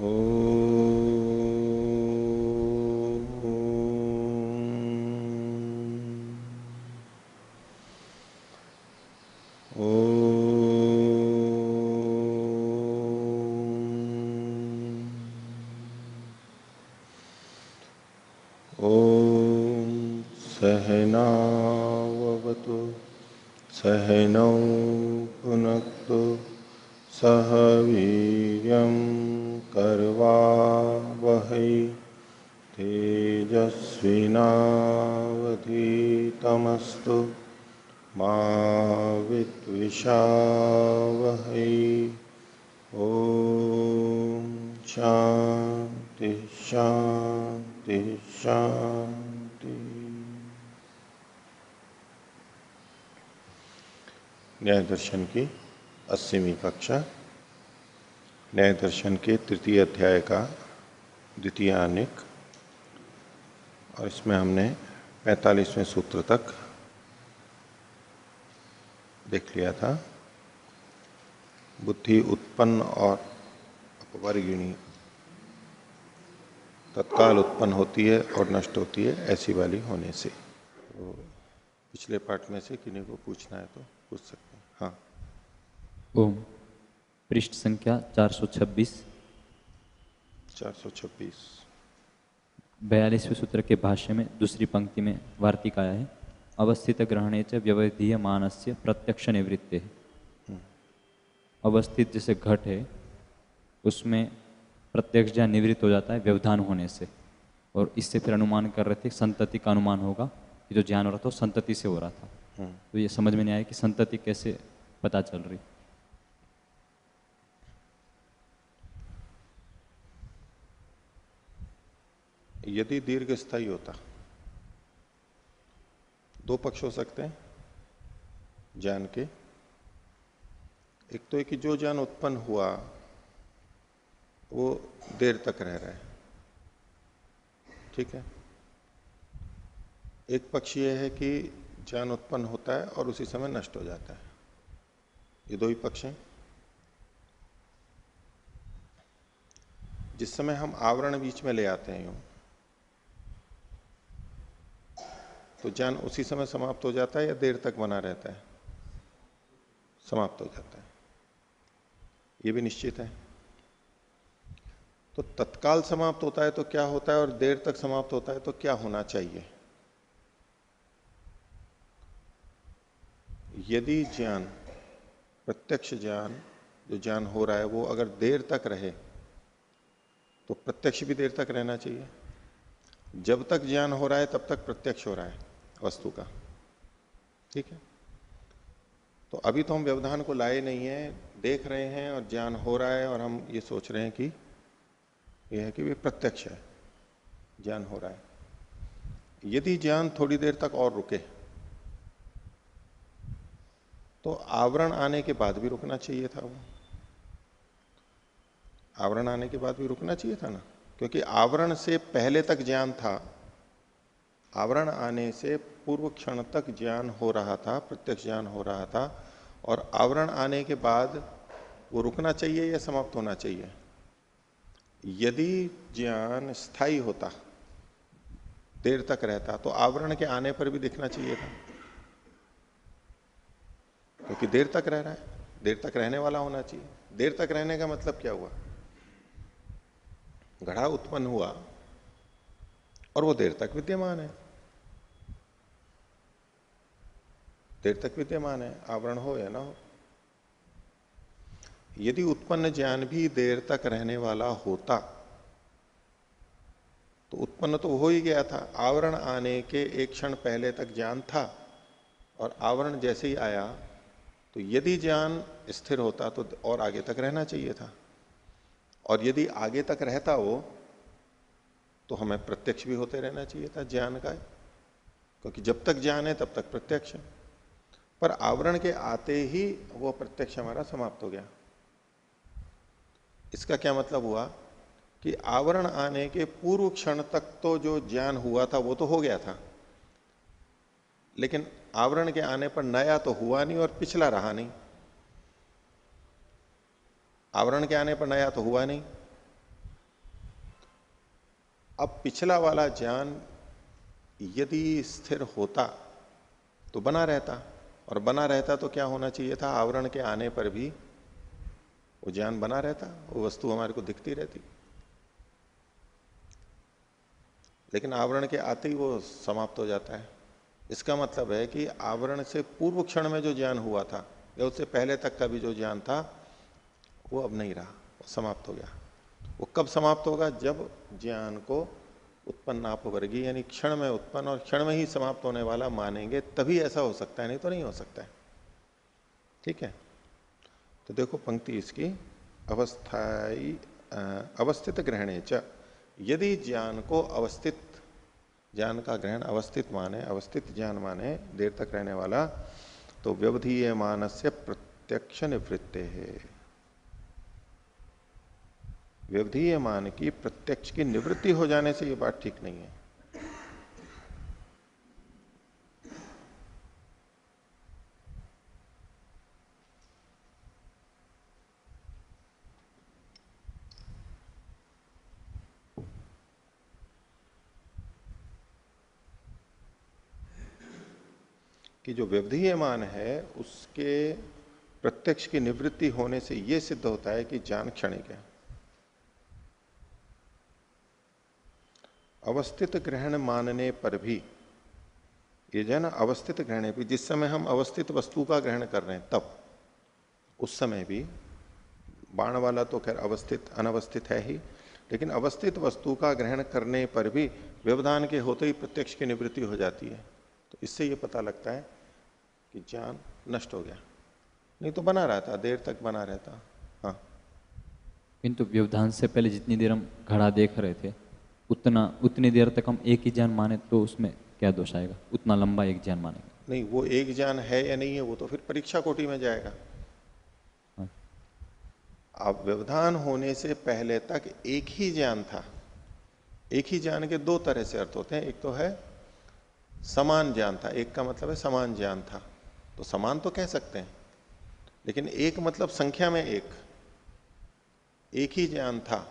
सहनावतु सहनौ भुनक्तु सह वीर्यं कर्वावहै तेजस्विनावधीतमस्तु मा विद्विषावहै। ओम शांति शांति शांति। न्याय दर्शन की 80वीं कक्षा, न्याय दर्शन के तृतीय अध्याय का द्वितीय आनिक, और इसमें हमने 45वें सूत्र तक देख लिया था। बुद्धि उत्पन्न और अपवर्गिणी तत्काल उत्पन्न होती है और नष्ट होती है, ऐसी वाली होने से। तो पिछले पाठ में से किन्हीं को पूछना है तो पूछ सकते हैं। हाँ। ओम। पृष्ठ संख्या 426। 42वें सूत्र के भाष्य में दूसरी पंक्ति में वार्तिक आया है, अवस्थित ग्रहणे च व्यवधीयमानस्य प्रत्यक्ष निवृत्ते है। अवस्थित जैसे घट है, उसमें प्रत्यक्ष ज्ञान निवृत्त हो जाता है व्यवधान होने से, और इससे फिर अनुमान कर रहे थे संतति का अनुमान होगा कि जो ज्ञान हो रहा था वो संतति से हो रहा था। तो ये समझ में नहीं आया कि संतति कैसे पता चल रही। यदि दीर्घ स्थायी होता, दो पक्ष हो सकते हैं ज्ञान के। एक तो है कि जो ज्ञान उत्पन्न हुआ वो देर तक रह रहा है, ठीक है। एक पक्ष ये है कि ज्ञान उत्पन्न होता है और उसी समय नष्ट हो जाता है। ये दो ही पक्ष हैं। जिस समय हम आवरण बीच में ले आते हैं यूं, तो ज्ञान उसी समय समाप्त हो जाता है या देर तक बना रहता है? समाप्त हो जाता है, ये भी निश्चित है। तो तत्काल समाप्त होता है तो क्या होता है, और देर तक समाप्त होता है तो क्या होना चाहिए? यदि ज्ञान, प्रत्यक्ष ज्ञान, जो ज्ञान हो रहा है वो अगर देर तक रहे तो प्रत्यक्ष भी देर तक रहना चाहिए। जब तक ज्ञान हो रहा है तब तक प्रत्यक्ष हो रहा है वस्तु का, ठीक है। तो अभी तो हम व्यवधान को लाए नहीं है, देख रहे हैं और ज्ञान हो रहा है, और हम ये सोच रहे हैं कि यह है कि वे प्रत्यक्ष है, ज्ञान हो रहा है। यदि ज्ञान थोड़ी देर तक और रुके तो आवरण आने के बाद भी रुकना चाहिए था। वो आवरण आने के बाद भी रुकना चाहिए था ना, क्योंकि आवरण से पहले तक ज्ञान था, आवरण आने से पूर्व क्षण तक ज्ञान हो रहा था, प्रत्यक्ष ज्ञान हो रहा था, और आवरण आने के बाद वो रुकना चाहिए या समाप्त होना चाहिए? यदि ज्ञान स्थायी होता, देर तक रहता, तो आवरण के आने पर भी दिखना चाहिए था, क्योंकि देर तक रह रहा है, देर तक रहने वाला होना चाहिए। देर तक रहने का मतलब क्या हुआ? घड़ा उत्पन्न हुआ और वो देर तक विद्यमान है, देर तक विद्यमान है, आवरण हो या ना हो। यदि उत्पन्न ज्ञान भी देर तक रहने वाला होता तो उत्पन्न तो हो ही गया था, आवरण आने के एक क्षण पहले तक ज्ञान था, और आवरण जैसे ही आया तो यदि ज्ञान स्थिर होता तो और आगे तक रहना चाहिए था, और यदि आगे तक रहता वो तो हमें प्रत्यक्ष भी होते रहना चाहिए था ज्ञान का, क्योंकि जब तक ज्ञान है तब तक प्रत्यक्ष है। पर आवरण के आते ही वो प्रत्यक्ष हमारा समाप्त हो गया। इसका क्या मतलब हुआ कि आवरण आने के पूर्व क्षण तक तो जो ज्ञान हुआ था वो तो हो गया था, लेकिन आवरण के आने पर नया तो हुआ नहीं और पिछला रहा नहीं। आवरण के आने पर नया तो हुआ नहीं, अब पिछला वाला ज्ञान यदि स्थिर होता तो बना रहता, और बना रहता तो क्या होना चाहिए था, आवरण के आने पर भी वो ज्ञान बना रहता, वो वस्तु हमारे को दिखती रहती। लेकिन आवरण के आते ही वो समाप्त हो जाता है। इसका मतलब है कि आवरण से पूर्व क्षण में जो ज्ञान हुआ था या उससे पहले तक का भी जो ज्ञान था वो अब नहीं रहा, वो समाप्त हो गया। वो कब समाप्त होगा, जब ज्ञान को उत्पन्न अपवर्गी यानी क्षण में उत्पन्न और क्षण में ही समाप्त होने वाला मानेंगे, तभी ऐसा हो सकता है, नहीं तो नहीं हो सकता है। ठीक है, तो देखो पंक्ति इसकी, अवस्थाई अवस्थित ग्रहणे च, यदि ज्ञान को अवस्थित, ज्ञान का ग्रहण अवस्थित माने, अवस्थित ज्ञान माने देर तक रहने वाला, तो व्यवधीय मानस्य प्रत्यक्ष निवृत्ते है, व्यवधीय मान की प्रत्यक्ष की निवृत्ति हो जाने से ये बात ठीक नहीं है। कि जो व्यवधीय मान है उसके प्रत्यक्ष की निवृत्ति होने से यह सिद्ध होता है कि ज्ञान क्षणिक है। अवस्थित ग्रहण मानने पर भी, ये जो है ना अवस्थित ग्रहण भी, जिस समय हम अवस्थित वस्तु का ग्रहण कर रहे हैं तब, उस समय भी, बाण वाला तो खैर अवस्थित अनवस्थित है ही, लेकिन अवस्थित वस्तु का ग्रहण करने पर भी व्यवधान के होते ही प्रत्यक्ष की निवृत्ति हो जाती है। तो इससे ये पता लगता है कि ज्ञान नष्ट हो गया, नहीं तो बना रहता, देर तक बना रहता। हाँ, किंतु व्यवधान से पहले जितनी देर हम घड़ा देख रहे थे उतनी देर तक हम एक ही ज्ञान माने तो उसमें क्या दोष आएगा, उतना लंबा एक ज्ञान मानेंगे। नहीं, वो एक ज्ञान है या नहीं है वो तो फिर परीक्षा कोटि में जाएगा। हाँ। अब व्यवधान होने से पहले तक एक ही ज्ञान था। एक ही ज्ञान के दो तरह से अर्थ होते हैं, एक तो है समान ज्ञान था, एक का मतलब है समान ज्ञान था, तो समान तो कह सकते हैं, लेकिन एक मतलब संख्या में एक ही ज्ञान था,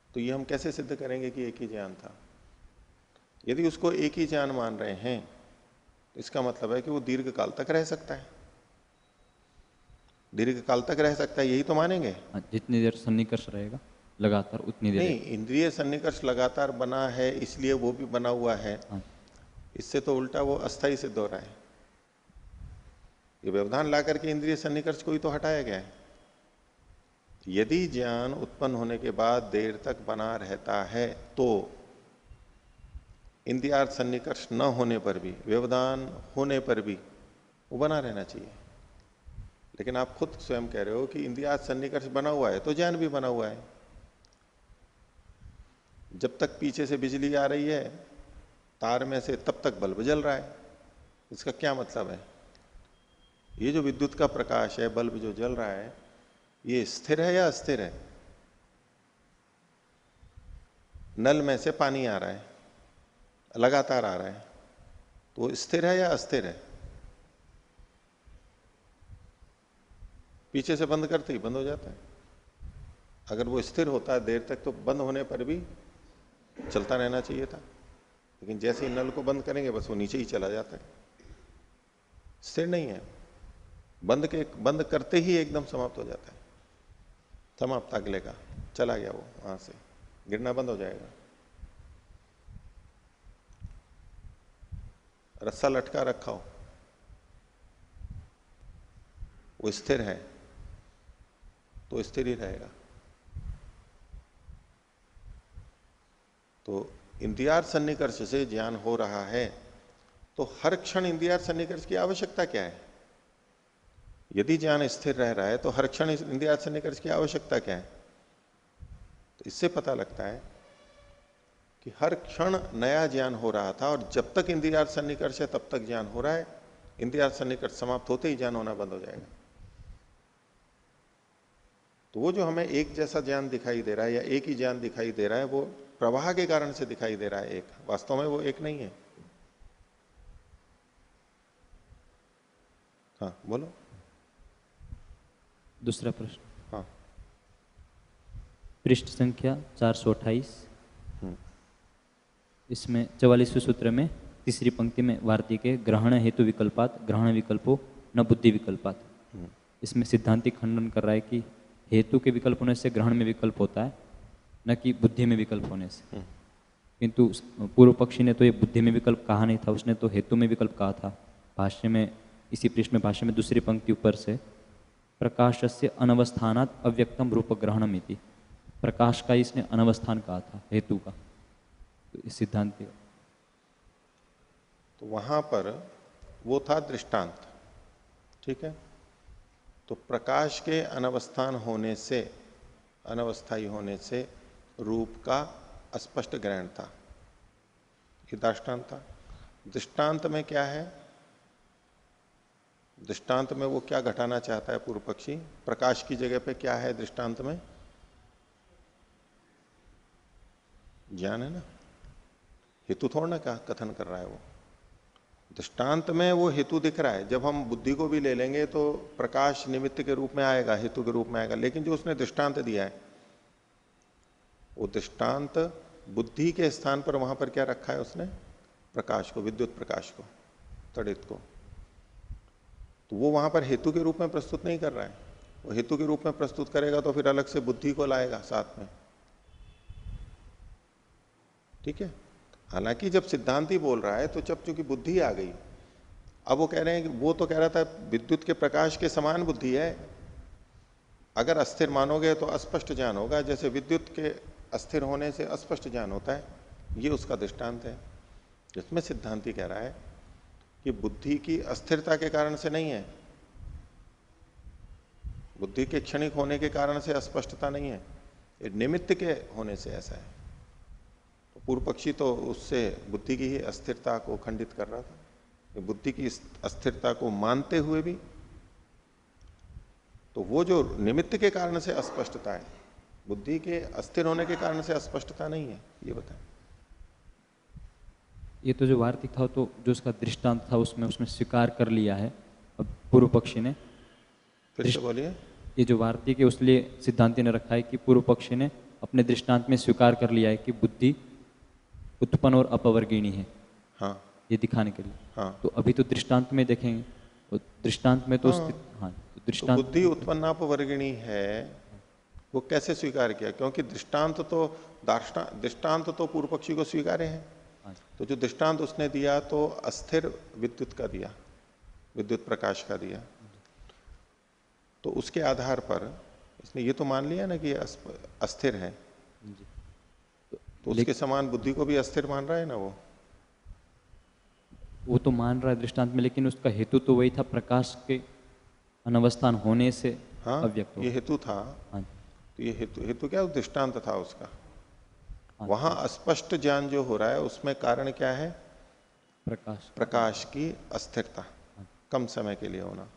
तो ये हम कैसे सिद्ध करेंगे कि एक ही ज्ञान था। यदि उसको एक ही ज्ञान मान रहे हैं तो इसका मतलब है कि वो दीर्घ काल तक रह सकता है, दीर्घ काल तक रह सकता है, यही तो मानेंगे। हाँ, जितनी देर सन्निकर्ष रहेगा लगातार उतनी देर नहीं, इंद्रिय सन्निकर्ष लगातार बना है इसलिए वो भी बना हुआ है, हाँ। इससे तो उल्टा वो अस्थाई सिद्ध हो रहा है। ये व्यवधान ला करके इंद्रिय सन्निकर्ष को ही तो हटाया गया है। यदि ज्ञान उत्पन्न होने के बाद देर तक बना रहता है तो इंद्रियार्थ सन्निकर्ष न होने पर भी, व्यवधान होने पर भी वो बना रहना चाहिए। लेकिन आप खुद स्वयं कह रहे हो कि इंद्रियार्थ सन्निकर्ष बना हुआ है तो ज्ञान भी बना हुआ है। जब तक पीछे से बिजली आ रही है तार में से तब तक बल्ब जल रहा है। इसका क्या मतलब है, ये जो विद्युत का प्रकाश है, बल्ब जो जल रहा है, ये स्थिर है या अस्थिर है। नल में से पानी आ रहा है, लगातार आ रहा है, तो स्थिर है या अस्थिर है। पीछे से बंद करते ही बंद हो जाता है। अगर वो स्थिर होता है देर तक तो बंद होने पर भी चलता रहना चाहिए था, लेकिन जैसे ही नल को बंद करेंगे बस वो नीचे ही चला जाता है, स्थिर नहीं है। बंद करते ही एकदम समाप्त हो जाता है, समाप्त, अगले का चला गया, वो वहां से गिरना बंद हो जाएगा। रस्सा लटका रखा हो, वो स्थिर है तो स्थिर ही रहेगा। तो इंद्रियार्थ सन्निकर्ष से ज्ञान हो रहा है तो हर क्षण इंद्रियार्थ सन्निकर्ष की आवश्यकता क्या है। यदि ज्ञान स्थिर रह रहा है तो हर क्षण इंद्रियार्थ सन्निकर्ष की आवश्यकता क्या है। तो इससे पता लगता है कि हर क्षण नया ज्ञान हो रहा था, और जब तक इंद्रियार्थ सन्निकर्ष है तब तक ज्ञान हो रहा है, इंद्रियार्थ सन्निकर्ष समाप्त होते ही ज्ञान होना बंद हो जाएगा। तो वो जो हमें एक जैसा ज्ञान दिखाई दे रहा है या एक ही ज्ञान दिखाई दे रहा है, वो प्रवाह के कारण से दिखाई दे रहा है, एक वास्तव में वो एक नहीं है। हाँ बोलो। दूसरा प्रश्न। हाँ, पृष्ठ संख्या 428। इसमें 44वें सूत्र में तीसरी पंक्ति में वार्तिक के ग्रहण हेतु विकल्पात ग्रहण विकल्पो न बुद्धि विकल्पात। इसमें सिद्धांति खंडन कर रहा है कि हेतु के विकल्प होने से ग्रहण में विकल्प होता है, न कि बुद्धि में विकल्प होने से। किंतु पूर्व पक्षी ने तो ये बुद्धि में विकल्प कहा नहीं था, उसने तो हेतु में विकल्प कहा था। भाष्य में, इसी पृष्ठ में भाष्य में दूसरी पंक्ति ऊपर से प्रकाशस्य अनवस्थानात् अव्यक्तम रूप ग्रहणमिति, प्रकाश का इसने अनवस्थान कहा था हेतु का, तो इस सिद्धांति। तो वहां पर वो था दृष्टांत, ठीक है। तो प्रकाश के अनवस्थान होने से, अनवस्थाई होने से रूप का अस्पष्ट ग्रहण था, ये दृष्टांत था। दृष्टांत में क्या है? दृष्टांत में वो क्या घटाना चाहता है पूर्व पक्षी? प्रकाश की जगह पे क्या है दृष्टांत में? ज्ञान है ना, हेतु थोड़ा ना का कथन कर रहा है वो। दृष्टांत में वो हेतु दिख रहा है। जब हम बुद्धि को भी ले लेंगे तो प्रकाश निमित्त के रूप में आएगा, हेतु के रूप में आएगा, लेकिन जो उसने दृष्टांत दिया है वो दृष्टांत बुद्धि के स्थान पर वहां पर क्या रखा है उसने? प्रकाश को, विद्युत प्रकाश को, तड़ित को। तो वो वहां पर हेतु के रूप में प्रस्तुत नहीं कर रहा है। वो हेतु के रूप में प्रस्तुत करेगा तो फिर अलग से बुद्धि को लाएगा साथ में, ठीक है। हालांकि जब सिद्धांती बोल रहा है तो जब चूंकि बुद्धि आ गई, अब वो कह रहे हैं कि वो तो कह रहा था विद्युत के प्रकाश के समान बुद्धि है, अगर अस्थिर मानोगे तो अस्पष्ट ज्ञान होगा, जैसे विद्युत के अस्थिर होने से अस्पष्ट ज्ञान होता है, ये उसका दृष्टांत है। जिसमें सिद्धांती कह रहा है कि बुद्धि की अस्थिरता के कारण से नहीं है, बुद्धि के क्षणिक होने के कारण से अस्पष्टता नहीं है, ये निमित्त के होने से ऐसा है। तो पूर्व पक्षी तो उससे बुद्धि की ही अस्थिरता को खंडित कर रहा था। बुद्धि की अस्थिरता को मानते हुए भी तो वो जो निमित्त के कारण से अस्पष्टता है, बुद्धि के अस्थिर होने के कारण से अस्पष्टता नहीं है, ये बताएं। ये तो जो वार्तिक था तो जो उसका दृष्टांत था उसमें उसमें स्वीकार कर लिया है अब पूर्व पक्षी ने। फिर से बोलिए। ये जो वार्तिक है उसलिए सिद्धांति ने रखा है कि पूर्व पक्षी ने अपने दृष्टांत में स्वीकार कर लिया है कि बुद्धि उत्पन्न और अपवर्गीणी है, हाँ, ये दिखाने के लिए। हाँ। तो अभी तो दृष्टांत में देखेंगे, तो दृष्टांत में तो हाँ, हाँ, तो तो दृष्टांत बुद्धि उत्पन्नापवर्गिणी है, वो कैसे स्वीकार किया? क्योंकि दृष्टांत तो पूर्व पक्षी को स्वीकार्य है। हाँ, तो जो दृष्टांत उसने दिया तो अस्थिर विद्युत का दिया, विद्युत प्रकाश का दिया। तो उसके आधार पर इसने ये तो मान लिया ना कि ये अस्थिर है, जी। तो उसके समान बुद्धि को भी अस्थिर मान रहा है ना वो तो मान रहा है दृष्टांत में, लेकिन उसका हेतु तो वही था, प्रकाश के अनवस्थान होने से हाँ, अव्यक्त हो। ये हेतु था। हाँ, तो ये हेतु क्या? दृष्टांत था उसका। हाँ, वहां अस्पष्ट ज्ञान जो हो रहा है उसमें कारण क्या है? प्रकाश प्रकाश की अस्थिरता, कम समय के लिए होना,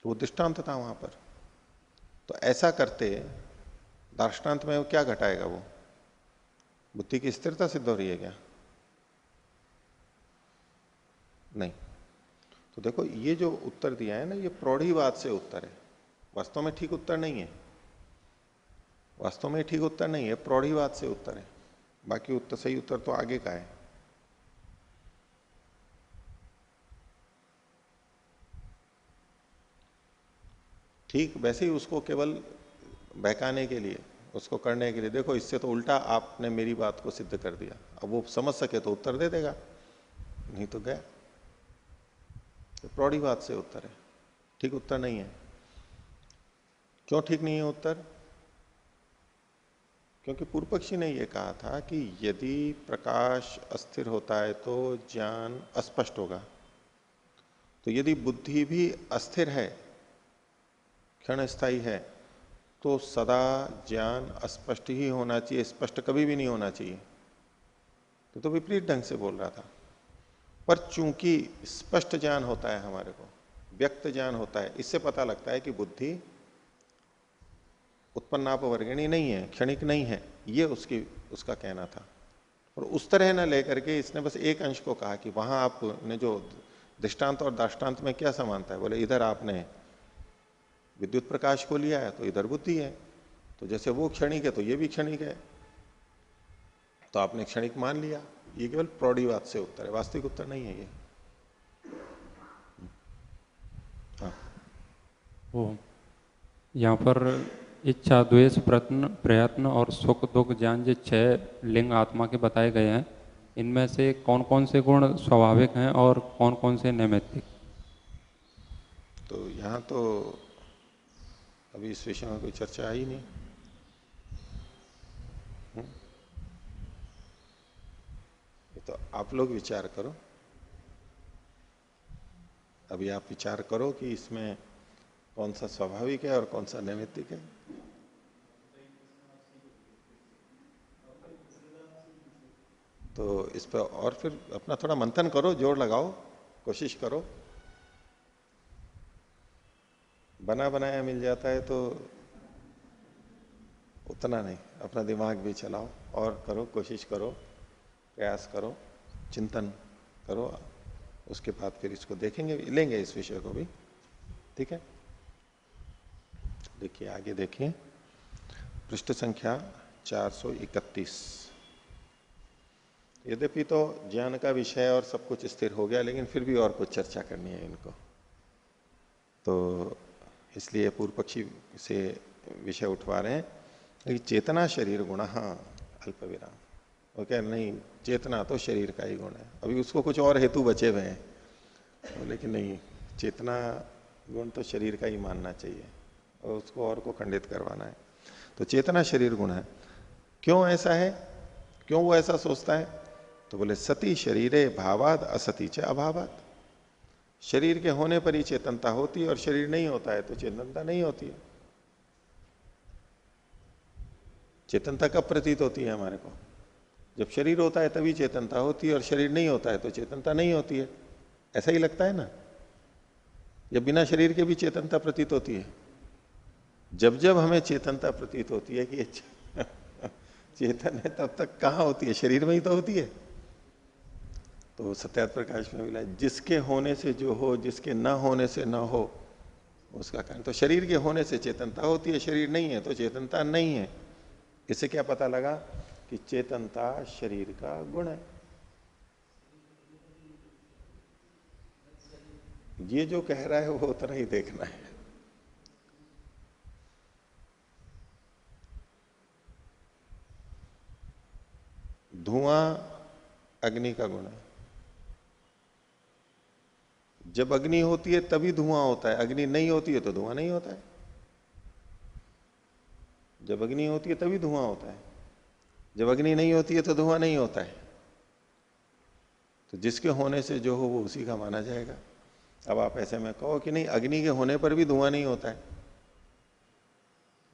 तो वो दृष्टांत था वहां पर। तो ऐसा करते दृष्टांत में वो क्या घटाएगा? वो बुद्धि की स्थिरता सिद्ध हो रही है क्या? नहीं। तो देखो ये जो उत्तर दिया है ना, ये प्रौढ़ीवाद से उत्तर है, वास्तव में ठीक उत्तर नहीं है, वास्तव में ठीक उत्तर नहीं है, प्रौढ़ीवाद से उत्तर है। बाकी उत्तर, सही उत्तर तो आगे का है। ठीक वैसे ही उसको केवल बहकाने के लिए, उसको करने के लिए, देखो इससे तो उल्टा आपने मेरी बात को सिद्ध कर दिया, अब वो समझ सके तो उत्तर दे देगा, नहीं तो गया। तो प्रौढ़ीवाद से उत्तर है, ठीक उत्तर नहीं है। क्यों ठीक नहीं है उत्तर? क्योंकि पूर्व पक्षी ने यह कहा था कि यदि प्रकाश अस्थिर होता है तो ज्ञान अस्पष्ट होगा। तो यदि बुद्धि भी अस्थिर है, क्षण स्थायी है, तो सदा ज्ञान अस्पष्ट ही होना चाहिए, स्पष्ट कभी भी नहीं होना चाहिए। तो विपरीत ढंग से बोल रहा था। पर चूंकि स्पष्ट ज्ञान होता है, हमारे को व्यक्त ज्ञान होता है, इससे पता लगता है कि बुद्धि उत्पन्नापवर्गिणी नहीं है, क्षणिक नहीं है, ये उसका कहना था। और उस तरह न लेकर के इसने बस एक अंश को कहा कि वहां आपने जो दृष्टांत और दाष्टांत में क्या समानता है? बोले इधर आपने विद्युत प्रकाश को लिया है तो इधर बुद्धि है, तो जैसे वो क्षणिक है तो ये भी क्षणिक है, तो आपने क्षणिक मान लिया। ये केवल प्रौढ़ीवाद से उत्तर है, वास्तविक उत्तर नहीं है ये। हाँ। वो यहाँ पर इच्छा, द्वेष, प्रयत्न और सुख दुख ज्ञान, जो 6 लिंग आत्मा के बताए गए हैं, इनमें से कौन कौन से गुण स्वाभाविक हैं और कौन कौन से नैमित्तिक? तो यहाँ तो अभी इस विषय में कोई चर्चा आई नहीं। ये तो आप लोग विचार करो, अभी आप विचार करो कि इसमें कौन सा स्वाभाविक है और कौन सा नैमित्तिक है। तो इस पर और फिर अपना थोड़ा मंथन करो, जोर लगाओ, कोशिश करो। बना बनाया मिल जाता है तो उतना नहीं, अपना दिमाग भी चलाओ और करो, कोशिश करो, प्रयास करो, चिंतन करो, उसके बाद फिर इसको देखेंगे, लेंगे इस विषय को भी। ठीक है, देखिए आगे देखिए, पृष्ठ संख्या 431। यद्यपि तो ज्ञान का विषय और सब कुछ स्थिर हो गया, लेकिन फिर भी और कुछ चर्चा करनी है इनको, तो इसलिए पूर्व पक्षी से विषय उठवा रहे हैं कि चेतना शरीर गुण अल्प विराम। वो कह नहीं, चेतना तो शरीर का ही गुण है। अभी उसको कुछ और हेतु बचे हुए हैं, तो लेकिन नहीं, चेतना गुण तो शरीर का ही मानना चाहिए और उसको और को खंडित करवाना है। तो चेतना शरीर गुण है। क्यों ऐसा है, क्यों वो ऐसा सोचता है? तो बोले सती शरीरे भावाद असती च अभावाद। शरीर के होने पर ही चेतनता होती है और शरीर नहीं होता है तो चेतनता नहीं होती है। चेतनता कब प्रतीत होती है हमारे को? जब शरीर होता है तभी चेतनता होती है, और शरीर नहीं होता है तो चेतनता नहीं होती है। ऐसा ही लगता है ना? या बिना शरीर के भी चेतनता प्रतीत होती है? जब जब हमें चेतनता प्रतीत होती है कि ये चेतन है, तब तक कहाँ होती है? शरीर में ही तो होती है। तो सत्यार्थ प्रकाश में मिला, जिसके होने से जो हो, जिसके न होने से न हो, उसका कारण। तो शरीर के होने से चेतनता होती है, शरीर नहीं है तो चेतनता नहीं है। इससे क्या पता लगा कि चेतनता शरीर का गुण है। ये जो कह रहा है वो उतना ही देखना है। धुआं अग्नि का गुण है। जब अग्नि होती है तभी धुआं होता है, अग्नि नहीं होती है तो धुआं नहीं होता है। जब अग्नि होती है तभी धुआं होता है, जब अग्नि नहीं होती है तो धुआं नहीं होता है। तो जिसके होने से जो हो वो उसी का माना जाएगा। अब आप ऐसे में कहो कि नहीं, अग्नि के होने पर भी धुआं नहीं होता है,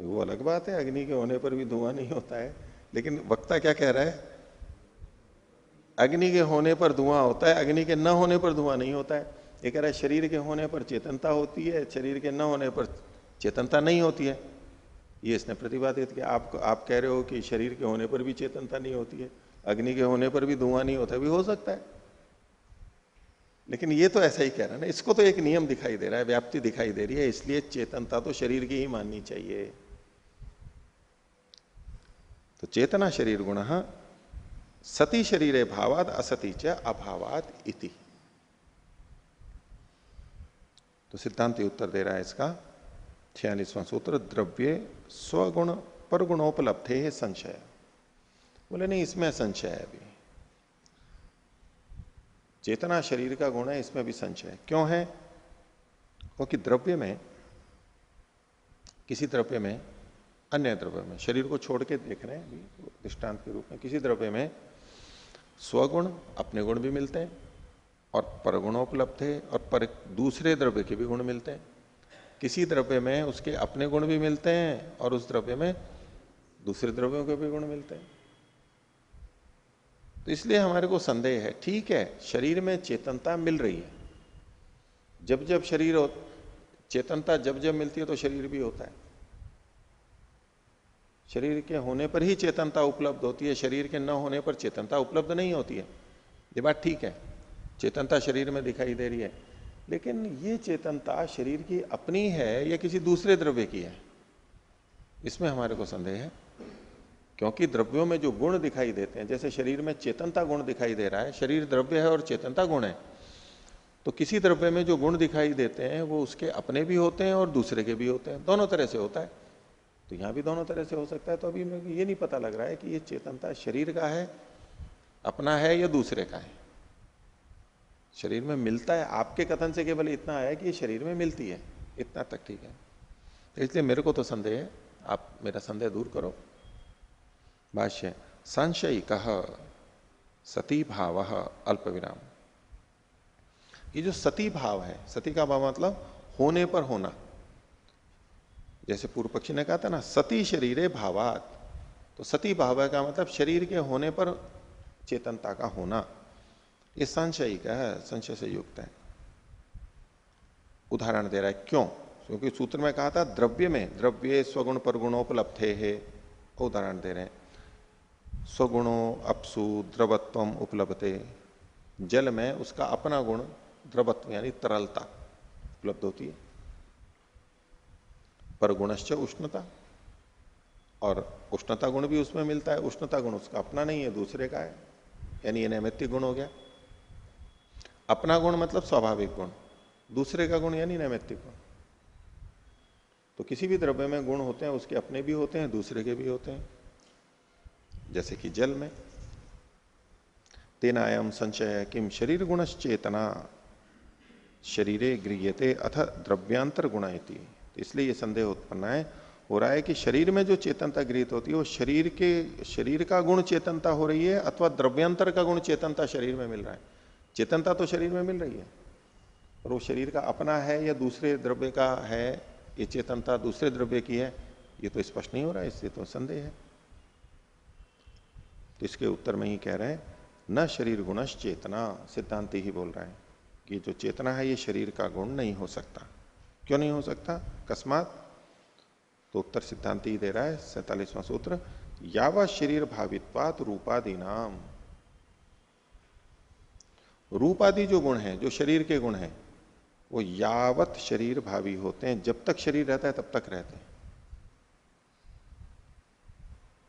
वो अलग बात है, अग्नि के होने पर भी धुआं नहीं होता है। लेकिन वक्ता क्या कह रहा है? अग्नि के होने पर धुआं होता है, अग्नि के न होने पर धुआं नहीं होता है। ये कह रहा है शरीर के होने पर चेतनता होती है, शरीर के न होने पर चेतनता नहीं होती है। ये इसने प्रतिपादित किया। आप कह रहे हो कि शरीर के होने पर भी चेतनता नहीं होती है, अग्नि के होने पर भी धुआं नहीं होता है, भी हो सकता है। लेकिन ये तो ऐसा ही कह रहा है ना, इसको तो एक नियम दिखाई दे रहा है, व्याप्ति दिखाई दे रही है, इसलिए चेतनता तो शरीर की ही माननी चाहिए। तो चेतना शरीर गुण सती शरीरे भावाद असती च अभावाद इति। तो सिद्धांत उत्तर दे रहा है इसका 46वां सूत्र, द्रव्य स्वगुण पर गुणोपलब्धे है संशय। बोले नहीं, इसमें संशय है। अभी चेतना शरीर का गुण है, इसमें भी संशय है। क्यों है? क्योंकि द्रव्य में, किसी द्रव्य में, अन्य द्रव्य में, शरीर को छोड़ के देख रहे हैं अभी दृष्टांत के रूप में, किसी द्रव्य में स्वगुण अपने गुण भी मिलते हैं और परगुणोपलब्ध है, और पर दूसरे द्रव्य के भी गुण मिलते हैं। किसी द्रव्य में उसके अपने गुण भी मिलते हैं और उस द्रव्य में दूसरे द्रव्यों के भी गुण मिलते हैं। तो इसलिए हमारे को संदेह है। ठीक है, शरीर में चेतनता मिल रही है, जब जब शरीर हो, चेतनता जब जब मिलती है तो शरीर भी होता है। शरीर के होने पर ही चेतनता उपलब्ध होती है, शरीर के न होने पर चेतनता उपलब्ध नहीं होती है। ये बात ठीक है, चेतनता शरीर में दिखाई दे रही है, लेकिन ये चेतनता शरीर की अपनी है या किसी दूसरे द्रव्य की है, इसमें हमारे को संदेह है। क्योंकि द्रव्यों में जो गुण दिखाई देते हैं, जैसे शरीर में चेतनता गुण दिखाई दे रहा है, शरीर द्रव्य है और चेतनता गुण है, तो किसी द्रव्य में जो गुण दिखाई देते हैं वो उसके अपने भी होते हैं और दूसरे के भी होते हैं, दोनों तरह से होता है। तो यहां भी दोनों तरह से हो सकता है। तो अभी मेरे को ये नहीं पता लग रहा है कि ये चेतनता शरीर का है, अपना है, या दूसरे का है। शरीर में मिलता है, आपके कथन से केवल इतना आया कि ये शरीर में मिलती है, इतना तक ठीक है। तो इसलिए मेरे को तो संदेह है, आप मेरा संदेह दूर करो। भाष्य, संशय कह सती भाव अल्प विराम। ये जो सती भाव है, सती का भाव मतलब होने पर होना, जैसे पूर्व पक्षी ने कहा था ना, सती शरीरे भावात, तो सती भाव का मतलब शरीर के होने पर चेतनता का होना। ये संशय का है, संशय से युक्त है। उदाहरण दे रहा है, क्यों? क्योंकि सूत्र में कहा था द्रव्य में, द्रव्य स्वगुण पर गुणोपलब्धे है, उदाहरण दे रहे हैं, स्वगुणो अपसु द्रवत्वम उपलब्धते, जल में उसका अपना गुण द्रवत्व यानी तरलता उपलब्ध होती है, पर गुणश्च उष्णता, और उष्णता गुण भी उसमें मिलता है। उष्णता गुण उसका अपना नहीं है, दूसरे का है, यानी ये नैमित्तिक गुण हो गया। अपना गुण मतलब स्वाभाविक गुण, दूसरे का गुण यानी नैमित्तिक गुण। तो किसी भी द्रव्य में गुण होते हैं, उसके अपने भी होते हैं, दूसरे के भी होते हैं। जैसे कि जल में, तेनायम संशय किम शरीर गुणश्चेतना शरीरे गृह्यते अथ द्रव्यांतर गुणायति। तो इसलिए ये संदेह उत्पन्न है, हो रहा है कि शरीर में जो चेतनता गृहित होती है वो शरीर का गुण चेतनता हो रही है, अथवा द्रव्यांतर का गुण चेतनता शरीर में मिल रहा है। चेतनता तो शरीर में मिल रही है, और वो शरीर का अपना है या दूसरे द्रव्य का है, ये चेतनता दूसरे द्रव्य की है, ये तो स्पष्ट नहीं हो रहा है, इससे तो संदेह है। तो इसके उत्तर में ही कह रहे हैं, न शरीर गुणश चेतना, सिद्धांति ही बोल रहा है कि जो चेतना है ये शरीर का गुण नहीं हो सकता। क्यों नहीं हो सकता, अकस्मात? तो उत्तर सिद्धांति ही दे रहा है, 47वां सूत्र, यावा शरीर भावित्वात रूपादि नाम। रूपादि जो गुण हैं, जो शरीर के गुण हैं, वो यावत शरीर भावी होते हैं, जब तक शरीर रहता है तब तक रहते हैं।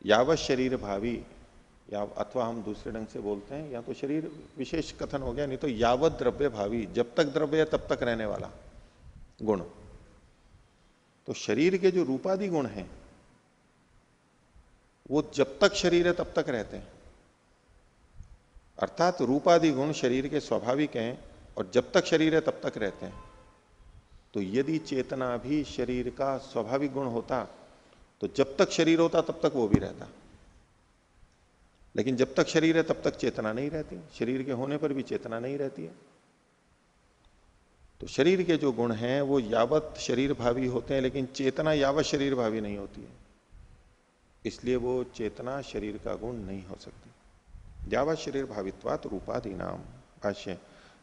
यावत शरीर भावी, या अथवा हम दूसरे ढंग से बोलते हैं, या तो शरीर विशेष कथन हो गया, नहीं तो यावत द्रव्य भावी, जब तक द्रव्य है तब तक रहने वाला गुण। तो शरीर के जो रूपादि गुण हैं वो जब तक शरीर है तब तक रहते हैं। अर्थात रूपादि गुण शरीर के स्वाभाविक हैं और जब तक शरीर है तब तक रहते हैं। तो यदि चेतना भी शरीर का स्वाभाविक गुण होता तो जब तक शरीर होता तब तक वो भी रहता, लेकिन जब तक शरीर है तब तक चेतना नहीं रहती, शरीर के होने पर भी चेतना नहीं रहती है। तो शरीर के जो गुण हैं वो यावत शरीर भावी होते हैं, लेकिन चेतना यावत शरीर भावी नहीं होती है, इसलिए वो चेतना शरीर का गुण नहीं हो सकती। यावत शरीर भावित्वात रूपादि नाम। भाष्य,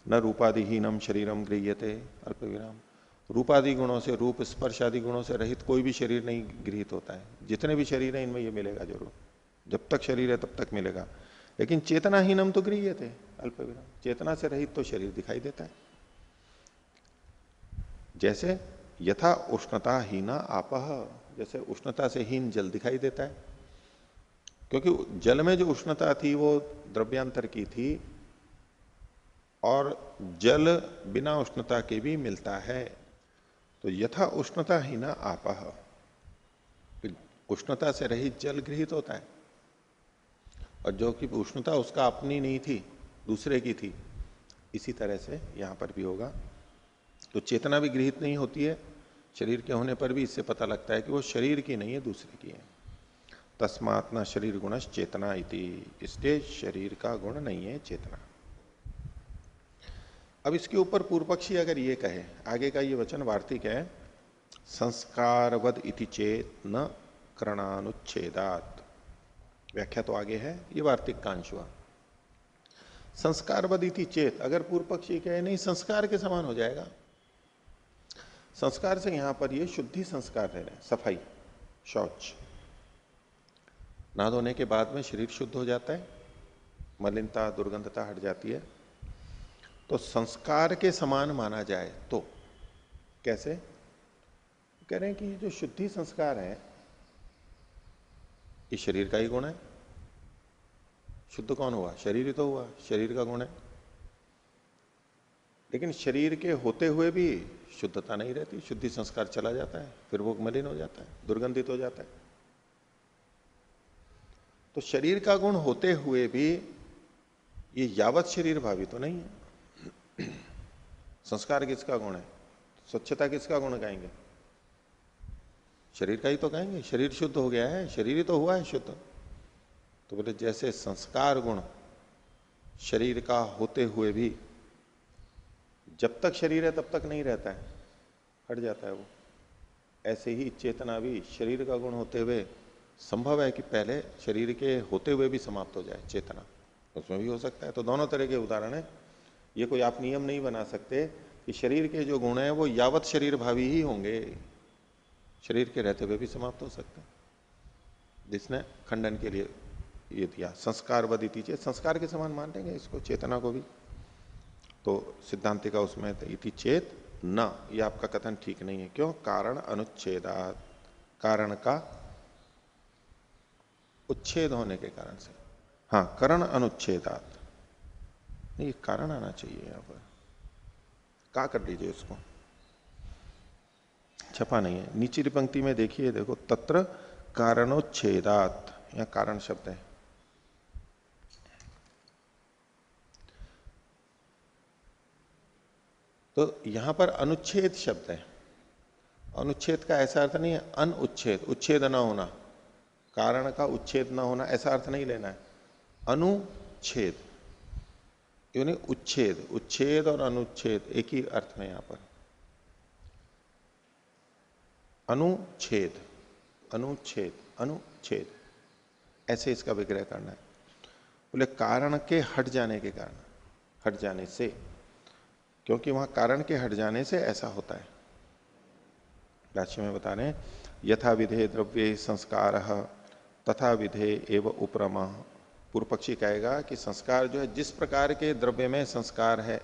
न रूपादिहीनम शरीरम गृह्यते अल्प विराम। रूपादि गुणों से, रूप स्पर्श आदि गुणों से रहित कोई भी शरीर नहीं गृहित होता है। जितने भी शरीर हैं इनमें ये मिलेगा जरूर, जब तक शरीर है तब तक मिलेगा। लेकिन चेतनाहीनम तो गृह्यते अल्प विराम, चेतना से रहित तो शरीर दिखाई देता है। जैसे यथा उष्णता हीना आपह, जैसे उष्णता से हीन जल दिखाई देता है, क्योंकि जल में जो उष्णता थी वो द्रव्यांतर की थी, और जल बिना उष्णता के भी मिलता है। तो यथा उष्णता हीना आपह, उष्णता से रहित जल गृहित होता है, और जो कि उष्णता उसका अपनी नहीं थी, दूसरे की थी। इसी तरह से यहां पर भी होगा। तो चेतना भी गृहित नहीं होती है, शरीर के होने पर भी इससे पता लगता है कि वो शरीर की नहीं है, दूसरे की है। तस्मात् न शरीर गुणश चेतना इति, इसलिए शरीर का गुण नहीं है चेतना। अब इसके ऊपर पूर्व पक्षी अगर ये कहे, आगे का ये वचन वार्तिक है, संस्कारवद इति चेत न करणानुच्छेदात। व्याख्या तो आगे है, ये वार्तिक का अंश हुआ। संस्कारवद इति चेत, अगर पूर्व पक्षी कहे नहीं संस्कार के समान हो जाएगा। संस्कार से यहां पर ये शुद्धि संस्कार रह रहे हैं, सफाई, शौच। नहा धोने के बाद में शरीर शुद्ध हो जाता है, मलिनता दुर्गंधता हट जाती है, तो संस्कार के समान माना जाए तो कैसे? कह रहे हैं कि जो शुद्धि संस्कार है ये शरीर का ही गुण है। शुद्ध कौन हुआ? शरीर ही तो हुआ, शरीर का गुण है। लेकिन शरीर के होते हुए भी शुद्धता नहीं रहती, शुद्धि संस्कार चला जाता है, फिर वो मलिन हो जाता है, दुर्गंधित हो जाता है। तो शरीर का गुण होते हुए भी ये यावत शरीर भावी तो नहीं है। संस्कार किसका गुण है? स्वच्छता किसका गुण गाएंगे? शरीर का ही तो गाएंगे। शरीर शुद्ध हो गया है, शरीर ही तो हुआ है शुद्ध। तो बोले जैसे संस्कार गुण शरीर का होते हुए भी जब तक शरीर है तब तक नहीं रहता है, हट जाता है वो, ऐसे ही चेतना भी शरीर का गुण होते हुए संभव है कि पहले शरीर के होते हुए भी समाप्त हो जाए चेतना, उसमें भी हो सकता है। तो दोनों तरह के उदाहरण है। ये कोई आप नियम नहीं बना सकते कि शरीर के जो गुण है वो यावत शरीर भावी ही होंगे, शरीर के रहते हुए भी समाप्त हो सकते हैं। जिसने खंडन के लिए ये दिया संस्कार वदिति चेत, संस्कार के समान मान लेंगे इसको, चेतना को भी। तो सिद्धांति का उसमें इति चेत न, ये आपका कथन ठीक नहीं है। क्यों? कारण अनुच्छेदात, कारण का उच्छेद होने के कारण से। हाँ, करण अनुच्छेदात, नहीं कारण आना चाहिए यहां पर, का कर लीजिए उसको, छपा नहीं है। नीचे पंक्ति में देखिए, देखो तत्र कारणोच्छेदात, यहां कारण शब्द है। तो यहां पर अनुच्छेद शब्द है। अनुच्छेद का ऐसा अर्थ नहीं है अनुच्छेद, उच्छेद न होना, कारण का उच्छेद न होना, ऐसा अर्थ नहीं लेना है। अनुच्छेद यानी उच्छेद, उच्छेद और अनुच्छेद एक ही अर्थ में यहां पर। अनुच्छेद, अनुच्छेद, अनुच्छेद, ऐसे इसका विग्रह करना है। बोले कारण के हट जाने के कारण, हट जाने से, क्योंकि वहां कारण के हट जाने से ऐसा होता है। भाष्य में बता रहे हैं यथा विधे द्रव्ये संस्कार तथा विधे एवं उपरमा। पूर्व पक्षी कहेगा कि संस्कार जो है, जिस प्रकार के द्रव्य में संस्कार है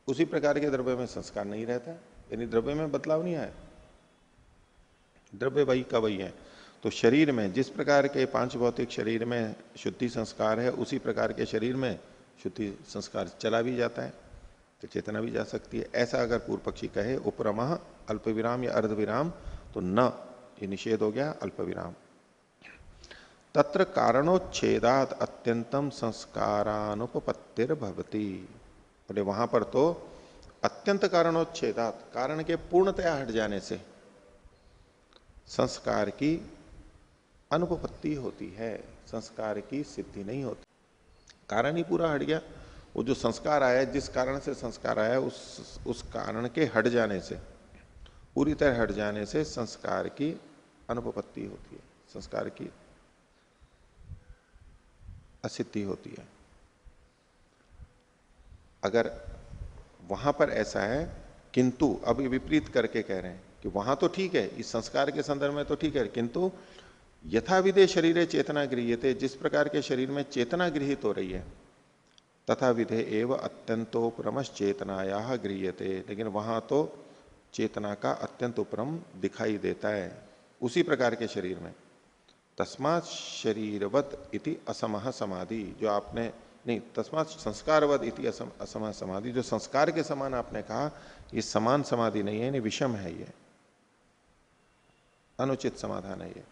उसी प्रकार के द्रव्य में संस्कार नहीं रहता, यानी द्रव्य में बदलाव नहीं आया, द्रव्य वही का वही है। तो शरीर में जिस प्रकार के पांच भौतिक शरीर में शुद्धि संस्कार है उसी प्रकार के शरीर में शुद्धि संस्कार चला भी जाता है, तो चेतना भी जा सकती है। ऐसा अगर पूर्व पक्षी कहे उपरमा अल्प विराम या अर्ध विराम, तो न, ये निषेध हो गया, अल्प विराम। तत्र कारणोच्छेदात अत्यंतम संस्कारानुपपत्तिर भवति। बोले वहां पर तो अत्यंत कारणोच्छेदात, कारण के पूर्णतया हट जाने से संस्कार की अनुपपत्ति होती है, संस्कार की सिद्धि नहीं होती। कारण ही पूरा हट गया, वो जो संस्कार आया, जिस कारण से संस्कार आया, उस कारण के हट जाने से, पूरी तरह हट जाने से संस्कार की अनुपपत्ति होती है, संस्कार की असिद्धि होती है। अगर वहां पर ऐसा है, किंतु अब विपरीत करके कह रहे हैं कि वहां तो ठीक है, इस संस्कार के संदर्भ में तो ठीक है, किंतु यथा विधे शरीरे चेतना गृह्यते, जिस प्रकार के शरीर में चेतना गृहित हो रही है, तथा विधे एव अत्यंतोपरमश चेतनाया गृह्यते, लेकिन वहां तो चेतना का अत्यंत उपरम दिखाई देता है उसी प्रकार के शरीर में। तस्मात् शरीरवत इति असमः समाधि, जो आपने नहीं, तस्मात् संस्कारवत इति असमः समाधि, जो संस्कार के समान आपने कहा, ये समान समाधि नहीं है, यानी विषम है, ये अनुचित समाधान है, ये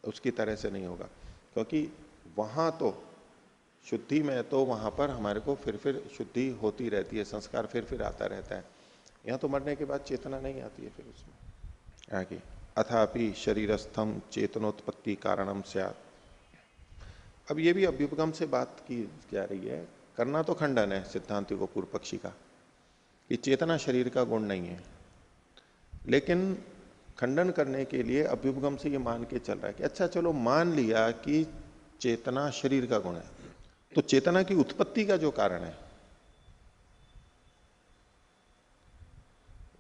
उसकी तरह से नहीं होगा। क्योंकि वहां तो शुद्धि में तो वहां पर हमारे को फिर शुद्धि होती रहती है, संस्कार फिर आता रहता है। यहां तो मरने के बाद चेतना नहीं आती है फिर उसमें आगे। अथापि शरीरस्थम चेतनोत्पत्ति कारणम स्यात्। अब ये भी अभ्युपगम से बात की जा रही है, करना तो खंडन है सिद्धांति को पूर्व पक्षी का कि चेतना शरीर का गुण नहीं है, लेकिन खंडन करने के लिए अभ्युपगम से ये मान के चल रहा है कि अच्छा चलो मान लिया कि चेतना शरीर का गुण है, तो चेतना की उत्पत्ति का जो कारण है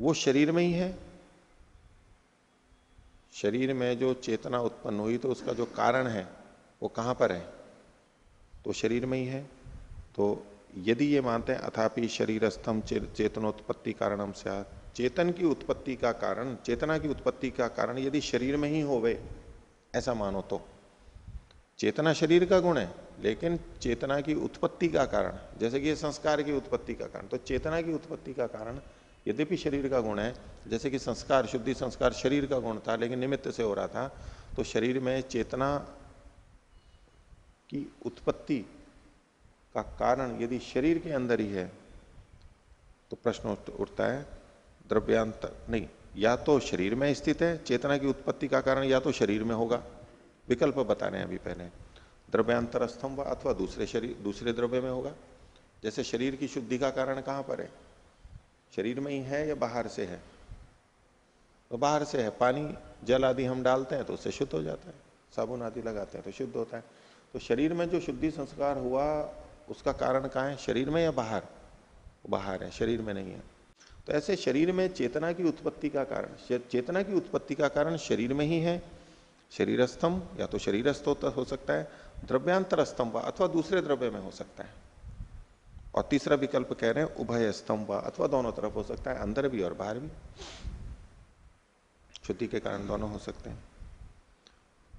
वो शरीर में ही है। शरीर में जो चेतना उत्पन्न हुई तो उसका जो कारण है वो कहां पर है? तो शरीर में ही है। तो यदि ये मानते हैं अथापि शरीरस्थम चेतनोत्पत्ति कारणम स्यात्, चेतन की उत्पत्ति का कारण, चेतना की उत्पत्ति का कारण यदि शरीर में ही होवे, ऐसा मानो तो चेतना शरीर का गुण है, लेकिन चेतना की उत्पत्ति का कारण, जैसे कि ये संस्कार की उत्पत्ति का कारण, तो चेतना की उत्पत्ति का कारण यद्यपि शरीर का गुण है, जैसे कि संस्कार, शुद्धि संस्कार शरीर का गुण था लेकिन निमित्त से हो रहा था, तो शरीर में चेतना की उत्पत्ति का कारण यदि शरीर के अंदर ही है तो प्रश्न उठता है द्रव्यांतर नहीं, या तो शरीर में स्थित है चेतना की उत्पत्ति का कारण, या तो शरीर में होगा, विकल्प बता रहे हैं अभी पहले, द्रव्यांतरस्थम व अथवा दूसरे शरीर, दूसरे द्रव्य में होगा। जैसे शरीर की शुद्धि का कारण कहां पर है, शरीर में ही है या बाहर से है, तो बाहर से है, पानी जल आदि हम डालते हैं तो उससे शुद्ध हो जाता है, साबुन आदि लगाते हैं तो शुद्ध होता है। तो शरीर में जो शुद्धि संस्कार हुआ उसका कारण कहाँ है, शरीर में या बाहर, बाहर है, शरीर में नहीं है। तो ऐसे शरीर में चेतना की उत्पत्ति का कारण, चेतना की उत्पत्ति का कारण शरीर में ही है, शरीरस्थम या तो शरीरस्थ हो सकता है, द्रव्यांतर स्तंभ अथवा दूसरे द्रव्य में हो सकता है, और तीसरा विकल्प कह रहे हैं उभय स्तंभ अथवा दोनों तरफ हो सकता है, अंदर भी और बाहर भी, शुद्धि के कारण दोनों हो सकते हैं।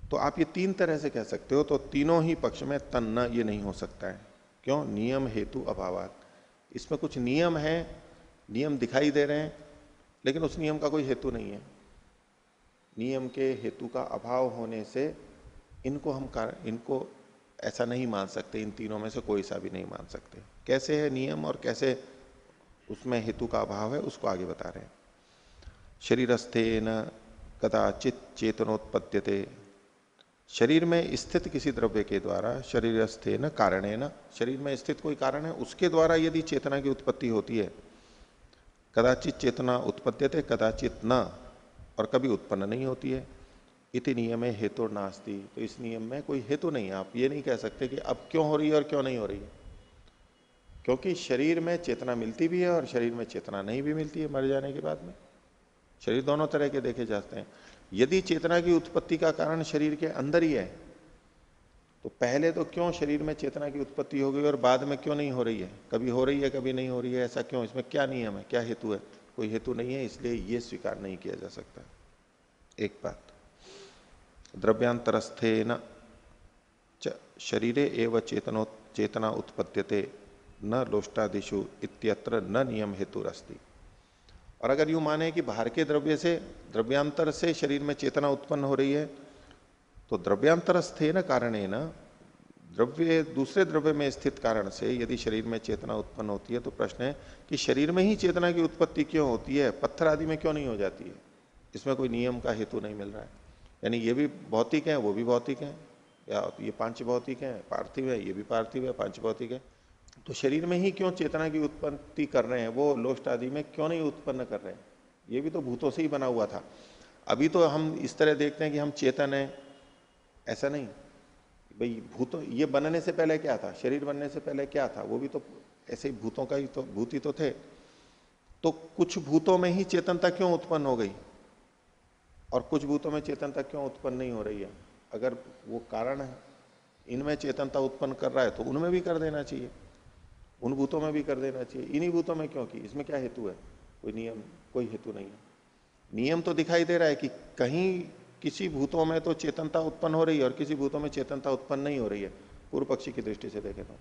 तो आप ये तीन तरह से कह सकते हो, तो तीनों ही पक्ष में तन्न ये नहीं हो सकता है। क्यों, नियम हेतु अभावात, इसमें कुछ नियम है, नियम दिखाई दे रहे हैं लेकिन उस नियम का कोई हेतु नहीं है, नियम के हेतु का अभाव होने से इनको हम इनको ऐसा नहीं मान सकते, इन तीनों में से कोई सा भी नहीं मान सकते। कैसे है नियम और कैसे उसमें हेतु का अभाव है उसको आगे बता रहे हैं। शरीरस्थेन कदाचित चेतनोत्पद्यते, शरीर में स्थित किसी द्रव्य के द्वारा, शरीरस्थेन कारणेन, शरीर में स्थित कोई कारण है उसके द्वारा यदि चेतना की उत्पत्ति होती है, कदाचित चेतना उत्पद्यते कदाचित न, और कभी उत्पन्न नहीं होती है, इति नियमे हेतु नास्ति, तो इस नियम में कोई हेतु नहीं है। आप ये नहीं कह सकते कि अब क्यों हो रही है और क्यों नहीं हो रही है, क्योंकि शरीर में चेतना मिलती भी है और शरीर में चेतना नहीं भी मिलती है, मर जाने के बाद में शरीर दोनों तरह के देखे जाते हैं। यदि चेतना की उत्पत्ति का कारण शरीर के अंदर ही है तो पहले तो क्यों शरीर में चेतना की उत्पत्ति हो गई और बाद में क्यों नहीं हो रही है, कभी हो रही है कभी नहीं हो रही है, ऐसा क्यों, इसमें क्या नियम है, क्या हेतु है, कोई हेतु नहीं है, इसलिए ये स्वीकार नहीं किया जा सकता। एक बात, द्रव्यांतरस्थेन शरीरे एव चेतना उत्पद्यते न लोष्टादिशु इत्यत्र न नियम हेतुरस्ति। और अगर यूं माने कि बाहर के द्रव्य से, द्रव्यांतर से शरीर में चेतना उत्पन्न हो रही है, तो द्रव्यांतरस्थेन कारणेन, द्रव्य दूसरे द्रव्य में स्थित कारण से यदि शरीर में चेतना उत्पन्न होती है, तो प्रश्न है कि शरीर में ही चेतना की उत्पत्ति क्यों होती है, पत्थर आदि में क्यों नहीं हो जाती है, इसमें कोई नियम का हेतु नहीं मिल रहा है। यानी ये भी भौतिक है वो भी भौतिक है, या ये पांच भौतिक है, पार्थिव है ये भी पार्थिव है, पांच भौतिक है, तो शरीर में ही क्यों चेतना की उत्पत्ति कर रहे हैं, वो लोष्ट आदि में क्यों नहीं उत्पन्न कर रहे हैं, ये भी तो भूतों से ही बना हुआ था। अभी तो हम इस तरह देखते हैं कि हम चेतन है, ऐसा नहीं भाई, भूतों, ये बनने से पहले क्या था, शरीर बनने से पहले क्या था, वो भी तो ऐसे ही भूतों का ही तो, भूत ही तो थे। तो कुछ भूतों में ही चेतनता क्यों उत्पन्न हो गई और कुछ भूतों में चेतनता क्यों उत्पन्न नहीं हो रही है, अगर वो कारण है इनमें चेतनता उत्पन्न कर रहा है तो उनमें भी कर देना चाहिए, उन भूतों में भी कर देना चाहिए, इन्हीं भूतों में क्यों की, इसमें क्या हेतु है, कोई नियम, कोई हेतु नहीं है। नियम तो दिखाई दे रहा है कि कहीं किसी भूतों में तो चेतनता उत्पन्न हो रही है और किसी भूतों में चेतनता उत्पन्न नहीं हो रही है, पूर्व पक्षी की दृष्टि से देखें तो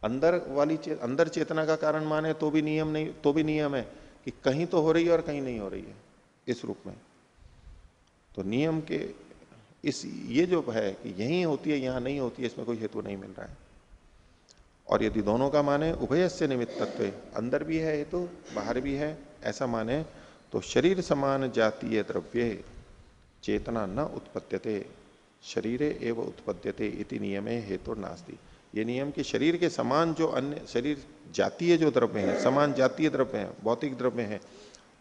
अंदर वाली अंदर चेतना का कारण माने तो भी नियम नहीं, तो भी नियम है कि कहीं तो हो रही है और कहीं नहीं हो रही है, इस रूप में। तो नियम के इस ये जो है कि यहीं होती है यहां नहीं होती है, इसमें कोई हेतु नहीं मिल रहा है। और यदि दोनों का माने उभयस्य निमित्तत्व, अंदर भी है हेतु बाहर भी है, ऐसा माने तो शरीर समान जातीय द्रव्य चेतना न उत्पद्यते शरीरे एव उत्पद्यते इति नियमे हेतु नास्ति। ये नियम कि शरीर के समान जो अन्य शरीर जातीय जो द्रव्य हैं, समान जातीय द्रव्य हैं, भौतिक द्रव्य हैं,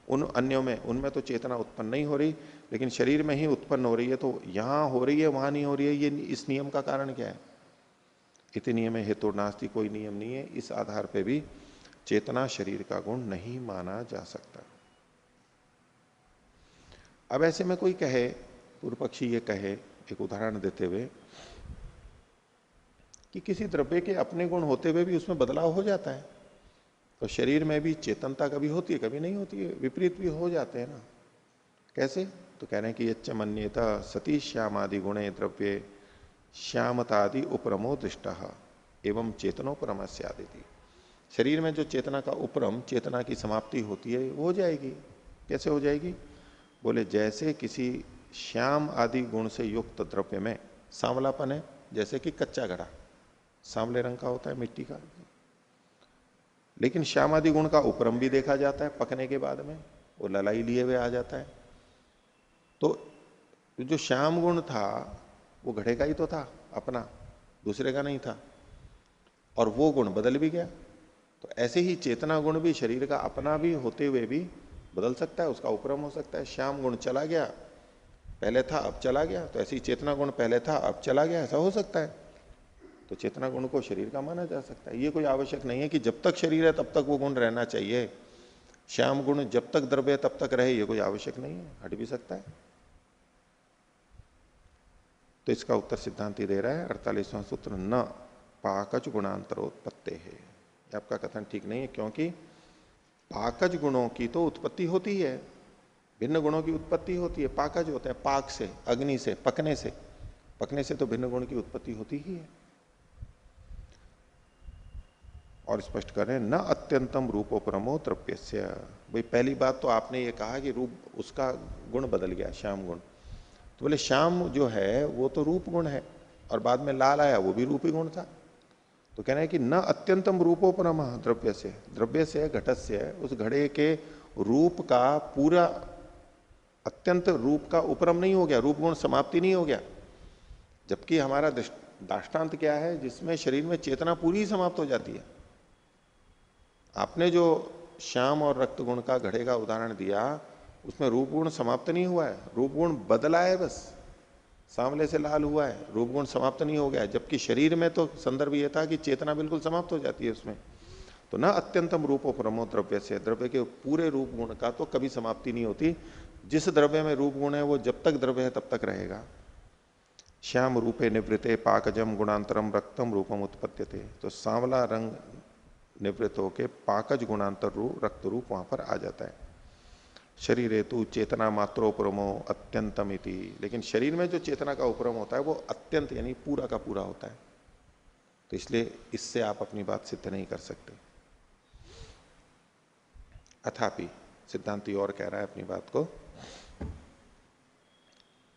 उन अन्यों में, उनमें तो चेतना उत्पन्न नहीं हो रही, लेकिन शरीर में ही उत्पन्न हो रही है, तो यहां हो रही है वहां नहीं हो रही है, ये इस नियम का कारण क्या है, इति नियम हेतु नास्ति, कोई नियम नहीं है, इस आधार पे भी चेतना शरीर का गुण नहीं माना जा सकता। अब ऐसे में कोई कहे, पूर्व पक्षी ये कहे एक उदाहरण देते हुए कि किसी द्रव्य के अपने गुण होते हुए भी उसमें बदलाव हो जाता है। तो शरीर में भी चेतनता कभी होती है, कभी नहीं होती है, विपरीत भी हो जाते हैं ना। कैसे? तो कह रहे हैं कि यच्च मन्येता सती श्यामादि गुणे द्रव्ये श्यामतादि उपरमो दृष्ट एवं चेतनोपरमस्यादिति। शरीर में जो चेतना का उपरम, चेतना की समाप्ति होती है, वो हो जाएगी। कैसे हो जाएगी? बोले जैसे किसी श्याम आदि गुण से युक्त द्रव्य में सांवलापन है, जैसे कि कच्चा घड़ा सांवले रंग का होता है, मिट्टी का, लेकिन श्याम आदि गुण का उपरम भी देखा जाता है पकने के बाद में, वो ललाई लिए हुए आ जाता है। तो जो श्याम गुण था वो घड़े का ही तो था अपना, दूसरे का नहीं था, और वो गुण बदल भी गया। तो ऐसे ही चेतना गुण भी शरीर का अपना भी होते हुए भी बदल सकता है, उसका उपरम हो सकता है। श्याम गुण चला गया, पहले था अब चला गया, तो ऐसी चेतना गुण पहले था अब चला गया, ऐसा हो सकता है। तो चेतना गुण को शरीर का माना जा सकता है। ये कोई आवश्यक नहीं है कि जब तक शरीर है तब तक वो गुण रहना चाहिए, श्याम गुण जब तक द्रव्य है तब तक रहे, ये कोई आवश्यक नहीं है, हट भी सकता है। तो इसका उत्तर सिद्धांति दे रहा है 48वां सूत्र, न पाकज गुणांतरोत्पत्ति है। आपका कथन ठीक नहीं है, क्योंकि पाकज गुणों की तो उत्पत्ति होती है, भिन्न गुणों की उत्पत्ति होती है। पाकज होते हैं पाक से, अग्नि से, पकने से तो भिन्न गुण की उत्पत्ति होती ही है। और स्पष्ट करें, न अत्यंतम रूपोपरमो द्रव्यस्य। भाई पहली बात तो आपने ये कहा कि रूप, उसका गुण बदल गया, श्याम गुण। तो बोले श्याम जो है वो तो रूप गुण है, और बाद में लाल आया वो भी रूपी गुण था। तो कहना है कि न अत्यंतम रूपोपरम द्रव्य से, द्रव्य से, घटस्य, उस घड़े के रूप का पूरा अत्यंत रूप का उपरम नहीं हो गया, रूप गुण समाप्ति नहीं हो गया। जबकि हमारा दाष्टांत क्या है, जिसमें शरीर में चेतना पूरी ही समाप्त हो जाती है। आपने जो श्याम और रक्त गुण का घड़े का उदाहरण दिया, उसमें रूप गुण समाप्त नहीं हुआ है, रूप गुण बदला है, बस सांवले से लाल हुआ है, रूप गुण समाप्त नहीं हो गया है। जबकि शरीर में तो संदर्भ यह था कि चेतना बिल्कुल समाप्त हो जाती है उसमें। तो न अत्यंतम रूपोपरमो द्रव्य से, द्रव्य के पूरे रूप गुण का तो कभी समाप्ति नहीं होती। जिस द्रव्य में रूप गुण है वो जब तक द्रव्य है तब तक रहेगा। श्याम रूपे निवृत्ते पाकजम गुणांतरम रक्तम रूपम उत्पत्त्यते। तो सांवला रंग निवृत्त होके पाकज गुणांतर रूप, रक्त रूप वहां पर आ जाता है। शरीर हेतु चेतना मात्रोपरमो अत्यंतम इति। लेकिन शरीर में जो चेतना का उपरम होता है वो अत्यंत यानी पूरा का पूरा होता है। तो इसलिए इससे आप अपनी बात सिद्ध नहीं कर सकते। अथापि सिद्धांति और कह रहा है अपनी बात को,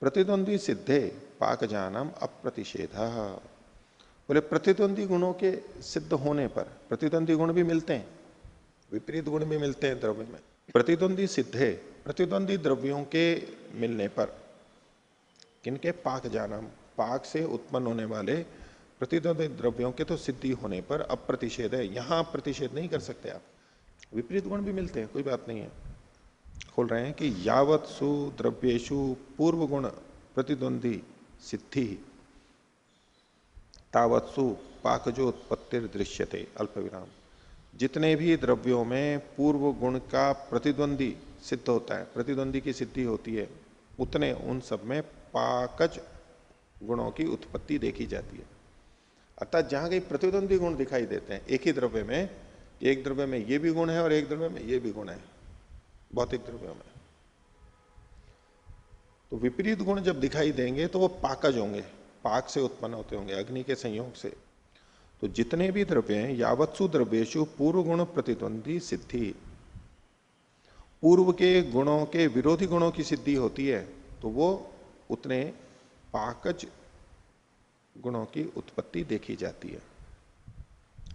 प्रतिद्वंद्वी सिद्धे पाकजानम अप्रतिषेध। बोले प्रतिद्वंदी गुणों के सिद्ध होने पर, प्रतिद्वंदी गुण भी मिलते हैं, विपरीत गुण भी मिलते हैं द्रव्य में। प्रतिद्वंदी सिद्धे, प्रतिद्वंदी द्रव्यों के मिलने पर, किनके? पाक जानम, पाक से उत्पन्न होने वाले प्रतिद्वंदी द्रव्यों के तो सिद्धि होने पर अप्रतिषेध है। यहां प्रतिषेध नहीं कर सकते आप। विपरीत गुण भी मिलते हैं, कोई बात नहीं है। खोल रहे हैं कि यावत्सु द्रव्येषु पूर्व गुण प्रतिद्वंदी सिद्धि तावत्सु पाकजोत्पत्तिर दृश्यते अल्प विराम। जितने भी द्रव्यों में पूर्व गुण का प्रतिद्वंदी सिद्ध होता है, प्रतिद्वंदी की सिद्धि होती है, उतने उन सब में पाकज गुणों की उत्पत्ति देखी जाती है। अर्थात जहां कहीं प्रतिद्वंदी गुण दिखाई देते हैं एक ही द्रव्य में, एक द्रव्य में ये भी गुण है और एक द्रव्य में ये भी गुण है, भौतिक द्रव्यों में, तो विपरीत गुण जब दिखाई देंगे तो वो पाकज होंगे, पाक से उत्पन्न होते होंगे, अग्नि के संयोग से। तो जितने भी द्रव्य हैं, यावत्सु द्रव्येषु पूर्व गुण प्रतिद्वंदी सिद्धि, पूर्व के गुणों के विरोधी गुणों की सिद्धि होती है, तो वो उतने पाकज गुणों की उत्पत्ति देखी जाती है।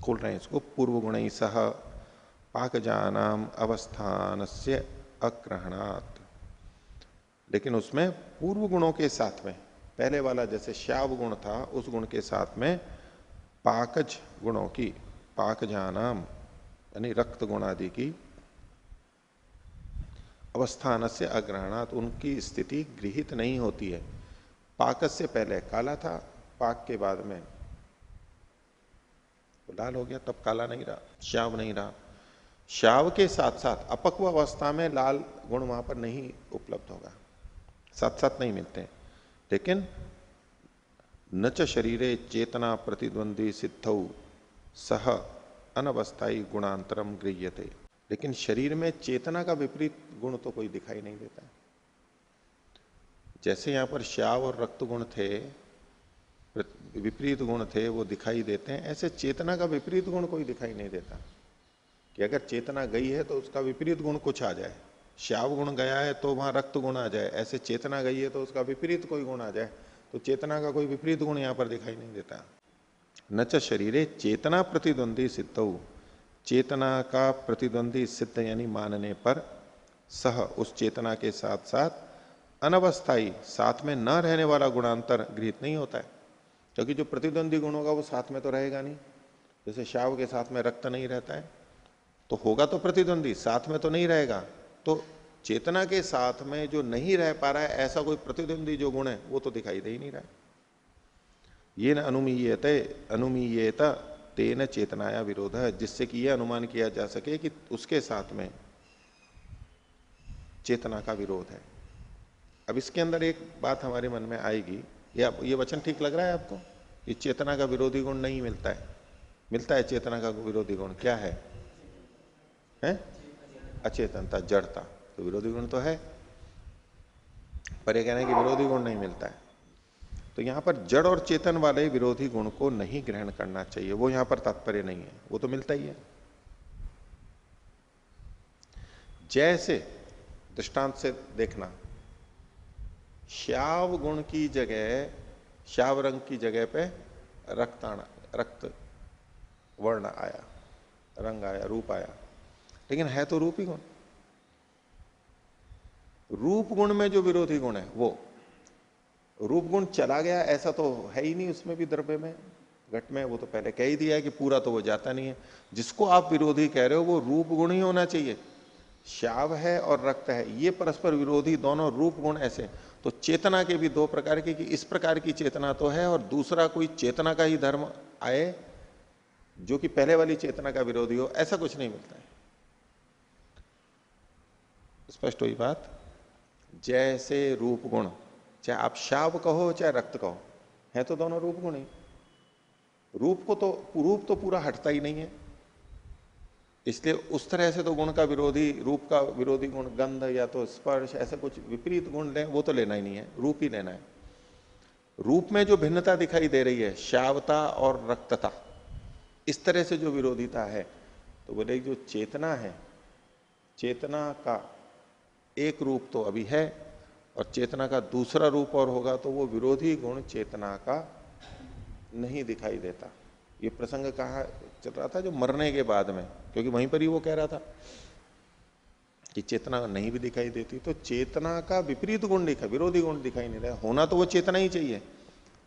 खोल रहे हैं इसको, पूर्व गुण ही सह पाकजानाम अवस्थान से अग्रहणात्। लेकिन उसमें पूर्व गुणों के साथ में, पहले वाला जैसे श्याव गुण था, उस गुण के साथ में पाकज गुणों की, पाकजानाम यानी रक्त गुण आदि की अवस्थान से अग्रहणात्, उनकी स्थिति गृहित नहीं होती है। पाकज से पहले काला था, पाक के बाद में लाल हो गया, तब काला नहीं रहा, श्याव नहीं रहा। श्याव के साथ साथ अपक्व अवस्था में लाल गुण वहां पर नहीं उपलब्ध होगा, साथ साथ नहीं मिलते हैं। लेकिन न च शरीरे चेतना प्रतिद्वंदी सिद्धौ सह अनवस्थाई गुणांतरम गृह्यते। लेकिन शरीर में चेतना का विपरीत गुण तो कोई दिखाई नहीं देता। जैसे यहां पर श्याव और रक्त गुण थे, विपरीत गुण थे, वो दिखाई देते हैं, ऐसे चेतना का विपरीत गुण कोई दिखाई नहीं देता कि अगर चेतना गई है तो उसका विपरीत गुण कुछ आ जाए। श्याव गुण गया है तो वहां रक्त गुण आ जाए, ऐसे चेतना गई है तो उसका विपरीत कोई गुण आ जाए। तो चेतना का कोई विपरीत गुण यहां पर दिखाई नहीं देता। न च शरीरे चेतना प्रतिद्वंदी सिद्धौ, चेतना का प्रतिद्वंदी सिद्ध यानी मानने पर, सह उस चेतना के साथ साथ, अनवस्थाई साथ में न रहने वाला गुणांतर गृहित नहीं होता है। क्योंकि जो प्रतिद्वंदी गुण होगा वो साथ में तो रहेगा नहीं। जैसे श्याव के साथ में रक्त नहीं रहता है, तो होगा तो प्रतिद्वंदी, साथ में तो नहीं रहेगा। तो चेतना के साथ में जो नहीं रह पा रहा है, ऐसा कोई प्रतिद्वंदी जो गुण है वो तो दिखाई दे ही नहीं रहा है। ये न अनुमीयेत तेन चेतनाया विरोध है, जिससे कि यह अनुमान किया जा सके कि उसके साथ में चेतना का विरोध है। अब इसके अंदर एक बात हमारे मन में आएगी, ये वचन ठीक लग रहा है आपको? कि चेतना का विरोधी गुण नहीं मिलता है? मिलता है चेतना का विरोधी गुण, क्या है? अचेतनता, जड़ता। तो विरोधी गुण तो है, पर ये कहना है कि विरोधी गुण नहीं मिलता है। तो यहां पर जड़ और चेतन वाले विरोधी गुण को नहीं ग्रहण करना चाहिए, वो यहां पर तात्पर्य नहीं है, वो तो मिलता ही है। जैसे दृष्टांत से देखना, श्याव गुण की जगह, श्याव रंग की जगह पे रक्त वर्ण आया, रंग आया, रूप आया, लेकिन है तो रूप ही गुण। रूप गुण में जो विरोधी गुण है वो रूप गुण चला गया, ऐसा तो है ही नहीं उसमें भी, द्रव्य में, घट में, वो तो पहले कह ही दिया है कि पूरा तो वो जाता नहीं है। जिसको आप विरोधी कह रहे हो वो रूप गुण ही होना चाहिए। श्याव है और रक्त है, ये परस्पर विरोधी दोनों रूप गुण ऐसे। तो चेतना के भी दो प्रकार की, कि इस प्रकार की चेतना तो है और दूसरा कोई चेतना का ही धर्म आए जो कि पहले वाली चेतना का विरोधी हो, ऐसा कुछ नहीं मिलता है। स्पष्ट हुई बात? जैसे रूप गुण, चाहे आप श्याव कहो चाहे रक्त कहो, है तो दोनों रूप गुण ही। रूप तो पूरा हटता ही नहीं है, इसलिए उस तरह से तो गुण का विरोधी, रूप का विरोधी गुण गंध या तो स्पर्श, ऐसा कुछ विपरीत गुण ले वो तो लेना ही नहीं है, रूप ही लेना है। रूप में जो भिन्नता दिखाई दे रही है, श्यावता और रक्तता, इस तरह से जो विरोधिता है, तो बोले जो चेतना है, चेतना का एक रूप तो अभी है और चेतना का दूसरा रूप और होगा, तो वो विरोधी गुण चेतना का नहीं दिखाई देता। ये प्रसंग कहा चल रहा था जो मरने के बाद में, क्योंकि वहीं पर ही वो कह रहा था कि चेतना नहीं भी दिखाई देती, तो चेतना का विपरीत गुण दिखा, विरोधी गुण दिखाई नहीं रहा। होना तो वो चेतना ही चाहिए,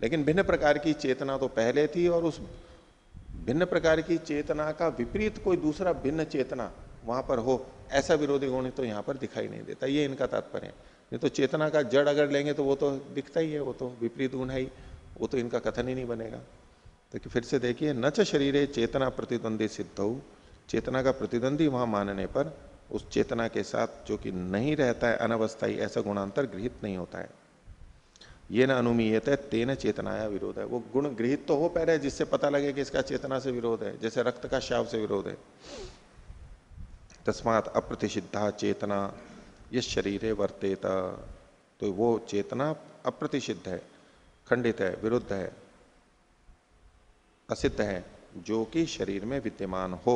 लेकिन भिन्न प्रकार की चेतना तो पहले थी और उस भिन्न प्रकार की चेतना का विपरीत कोई दूसरा भिन्न चेतना वहां पर हो, ऐसा विरोधी गुण तो यहां पर दिखाई नहीं देता। ये इनका तात्पर्य है। नहीं तो चेतना का जड़ अगर लेंगे तो वो तो दिखता ही है, वो तो विपरीत गुण है ही, वो तो इनका कथन ही नहीं बनेगा। तो फिर से देखिए, न च शरीरे चेतना प्रतिद्वंदी सिद्धौ, चेतना का प्रतिद्वंदी वहां मानने पर उस चेतना के साथ जो कि नहीं रहता है, अनवस्थाई, ऐसा गुणांतर गृहित नहीं होता है। ये न अनुमीयत है तेन चेतनाया विरोध है। वो गुण गृहित तो हो पहले, जिससे पता लगे कि इसका चेतना से विरोध है, जैसे रक्त का श्याव से विरोध है। तस्मात् अप्रतिषिद्धा चेतना ये शरीरे वर्तेत, तो वो चेतना अप्रतिषिद्ध है, खंडित है, विरुद्ध है, असिद्ध है, जो कि शरीर में विद्यमान हो,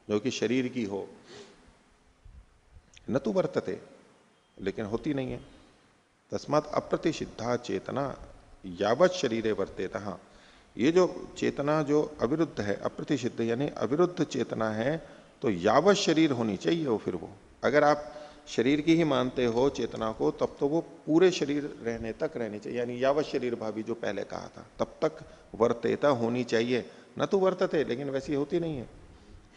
जो कि शरीर की हो। न तो वर्तते, लेकिन होती नहीं है। तस्मात् अप्रतिषिद्धा चेतना यावत शरीरे वर्तेत। हाँ, ये जो चेतना जो अविरुद्ध है, अप्रतिषिद्ध यानी अविरुद्ध चेतना है, तो यावत शरीर होनी चाहिए वो। फिर वो अगर आप शरीर की ही मानते हो चेतना को, तब तो वो पूरे शरीर रहने तक रहनी चाहिए, यानी यावत शरीर भावी जो पहले कहा था, तब तक वर्तेता होनी चाहिए। न तो वर्तते, लेकिन वैसी होती नहीं है।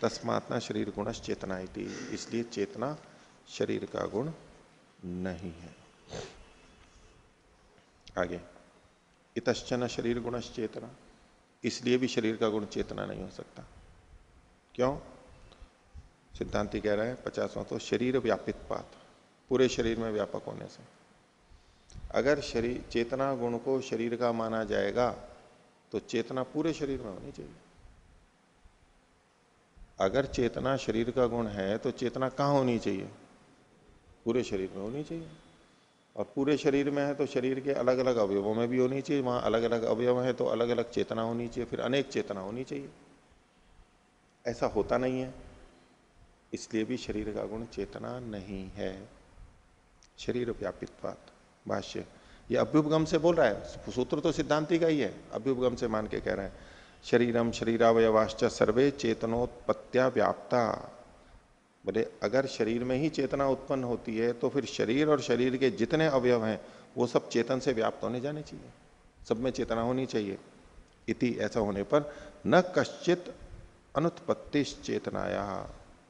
तस्मात् शरीर गुणश चेतना इति, इसलिए चेतना शरीर का गुण नहीं है। आगे, इतश्चन शरीर गुणश चेतना, इसलिए भी शरीर का गुण चेतना नहीं हो सकता। क्यों? सिद्धांति कह रहा है 50वां, तो शरीर व्यापित पात, पूरे शरीर में व्यापक होने से। अगर शरीर चेतना गुण को शरीर का माना जाएगा तो चेतना पूरे शरीर में होनी चाहिए। अगर चेतना शरीर का गुण है तो चेतना कहाँ होनी चाहिए? पूरे शरीर में होनी चाहिए। और पूरे शरीर में है तो शरीर के अलग अलग अवयवों में भी होनी चाहिए। वहां अलग अलग अवयव है तो अलग अलग चेतना होनी चाहिए, फिर अनेक चेतना होनी चाहिए। ऐसा होता नहीं है, इसलिए भी शरीर का गुण चेतना नहीं है। शरीर व्यापित्वात्। भाष्य ये अभ्युपगम से बोल रहा है, सूत्र तो सिद्धांति का ही है, अभ्युपगम से मान के कह रहा है। शरीरम शरीरावयवाश्च सर्वे चेतनोत्पत्त्या व्याप्ता। बोले अगर शरीर में ही चेतना उत्पन्न होती है तो फिर शरीर और शरीर के जितने अवयव हैं वो सब चेतन से व्याप्त होने जाने चाहिए, सब में चेतना होनी चाहिए। इति ऐसा होने पर न कश्चित अनुत्पत्तिश चेतनाया,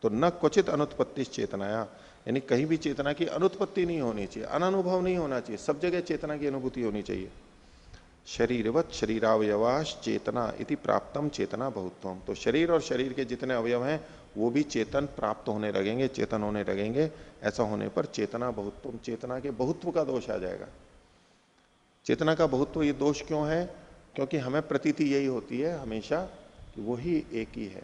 तो न क्वचित अनुत्पत्तिश चेतनाया, यानी कहीं भी चेतना की अनुत्पत्ति नहीं होनी चाहिए, अनुभव नहीं होना चाहिए, सब जगह चेतना की अनुभूति होनी चाहिए। शरीरवत शरीरावयवाश चेतना इति प्राप्तम चेतना बहुत्वम। तो शरीर और शरीर के जितने अवयव हैं वो भी चेतन प्राप्त होने लगेंगे, चेतन होने लगेंगे। ऐसा होने पर चेतना बहुत्वम, चेतना के बहुत्व का दोष आ जाएगा। चेतना का बहुत्व ये दोष क्यों है? क्योंकि हमें प्रतीति यही होती है हमेशा कि वही एक ही है,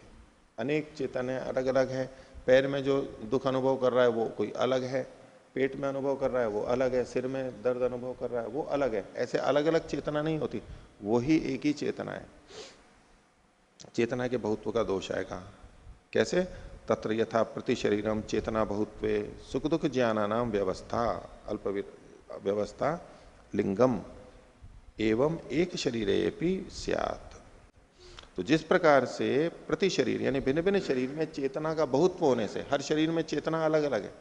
अनेक चेतन है, अलग अलग है। पैर में जो दुख अनुभव कर रहा है वो कोई अलग है, पेट में अनुभव कर रहा है वो अलग है, सिर में दर्द अनुभव कर रहा है वो अलग है। ऐसे अलग अलग चेतना नहीं होती, वही एक ही चेतना है। चेतना के बहुत्व का दोष आएगा। कैसे? तत्र यथा प्रति शरीरम चेतना बहुत्वे सुख दुख ज्ञानानाम व्यवस्था अल्प व्यवस्था लिंगम एवं एक शरीरेपि स्यात्। तो जिस प्रकार से प्रति शरीर यानी भिन्न भिन्न शरीर में चेतना का बहुत्व होने से, हर शरीर में चेतना अलग अलग है,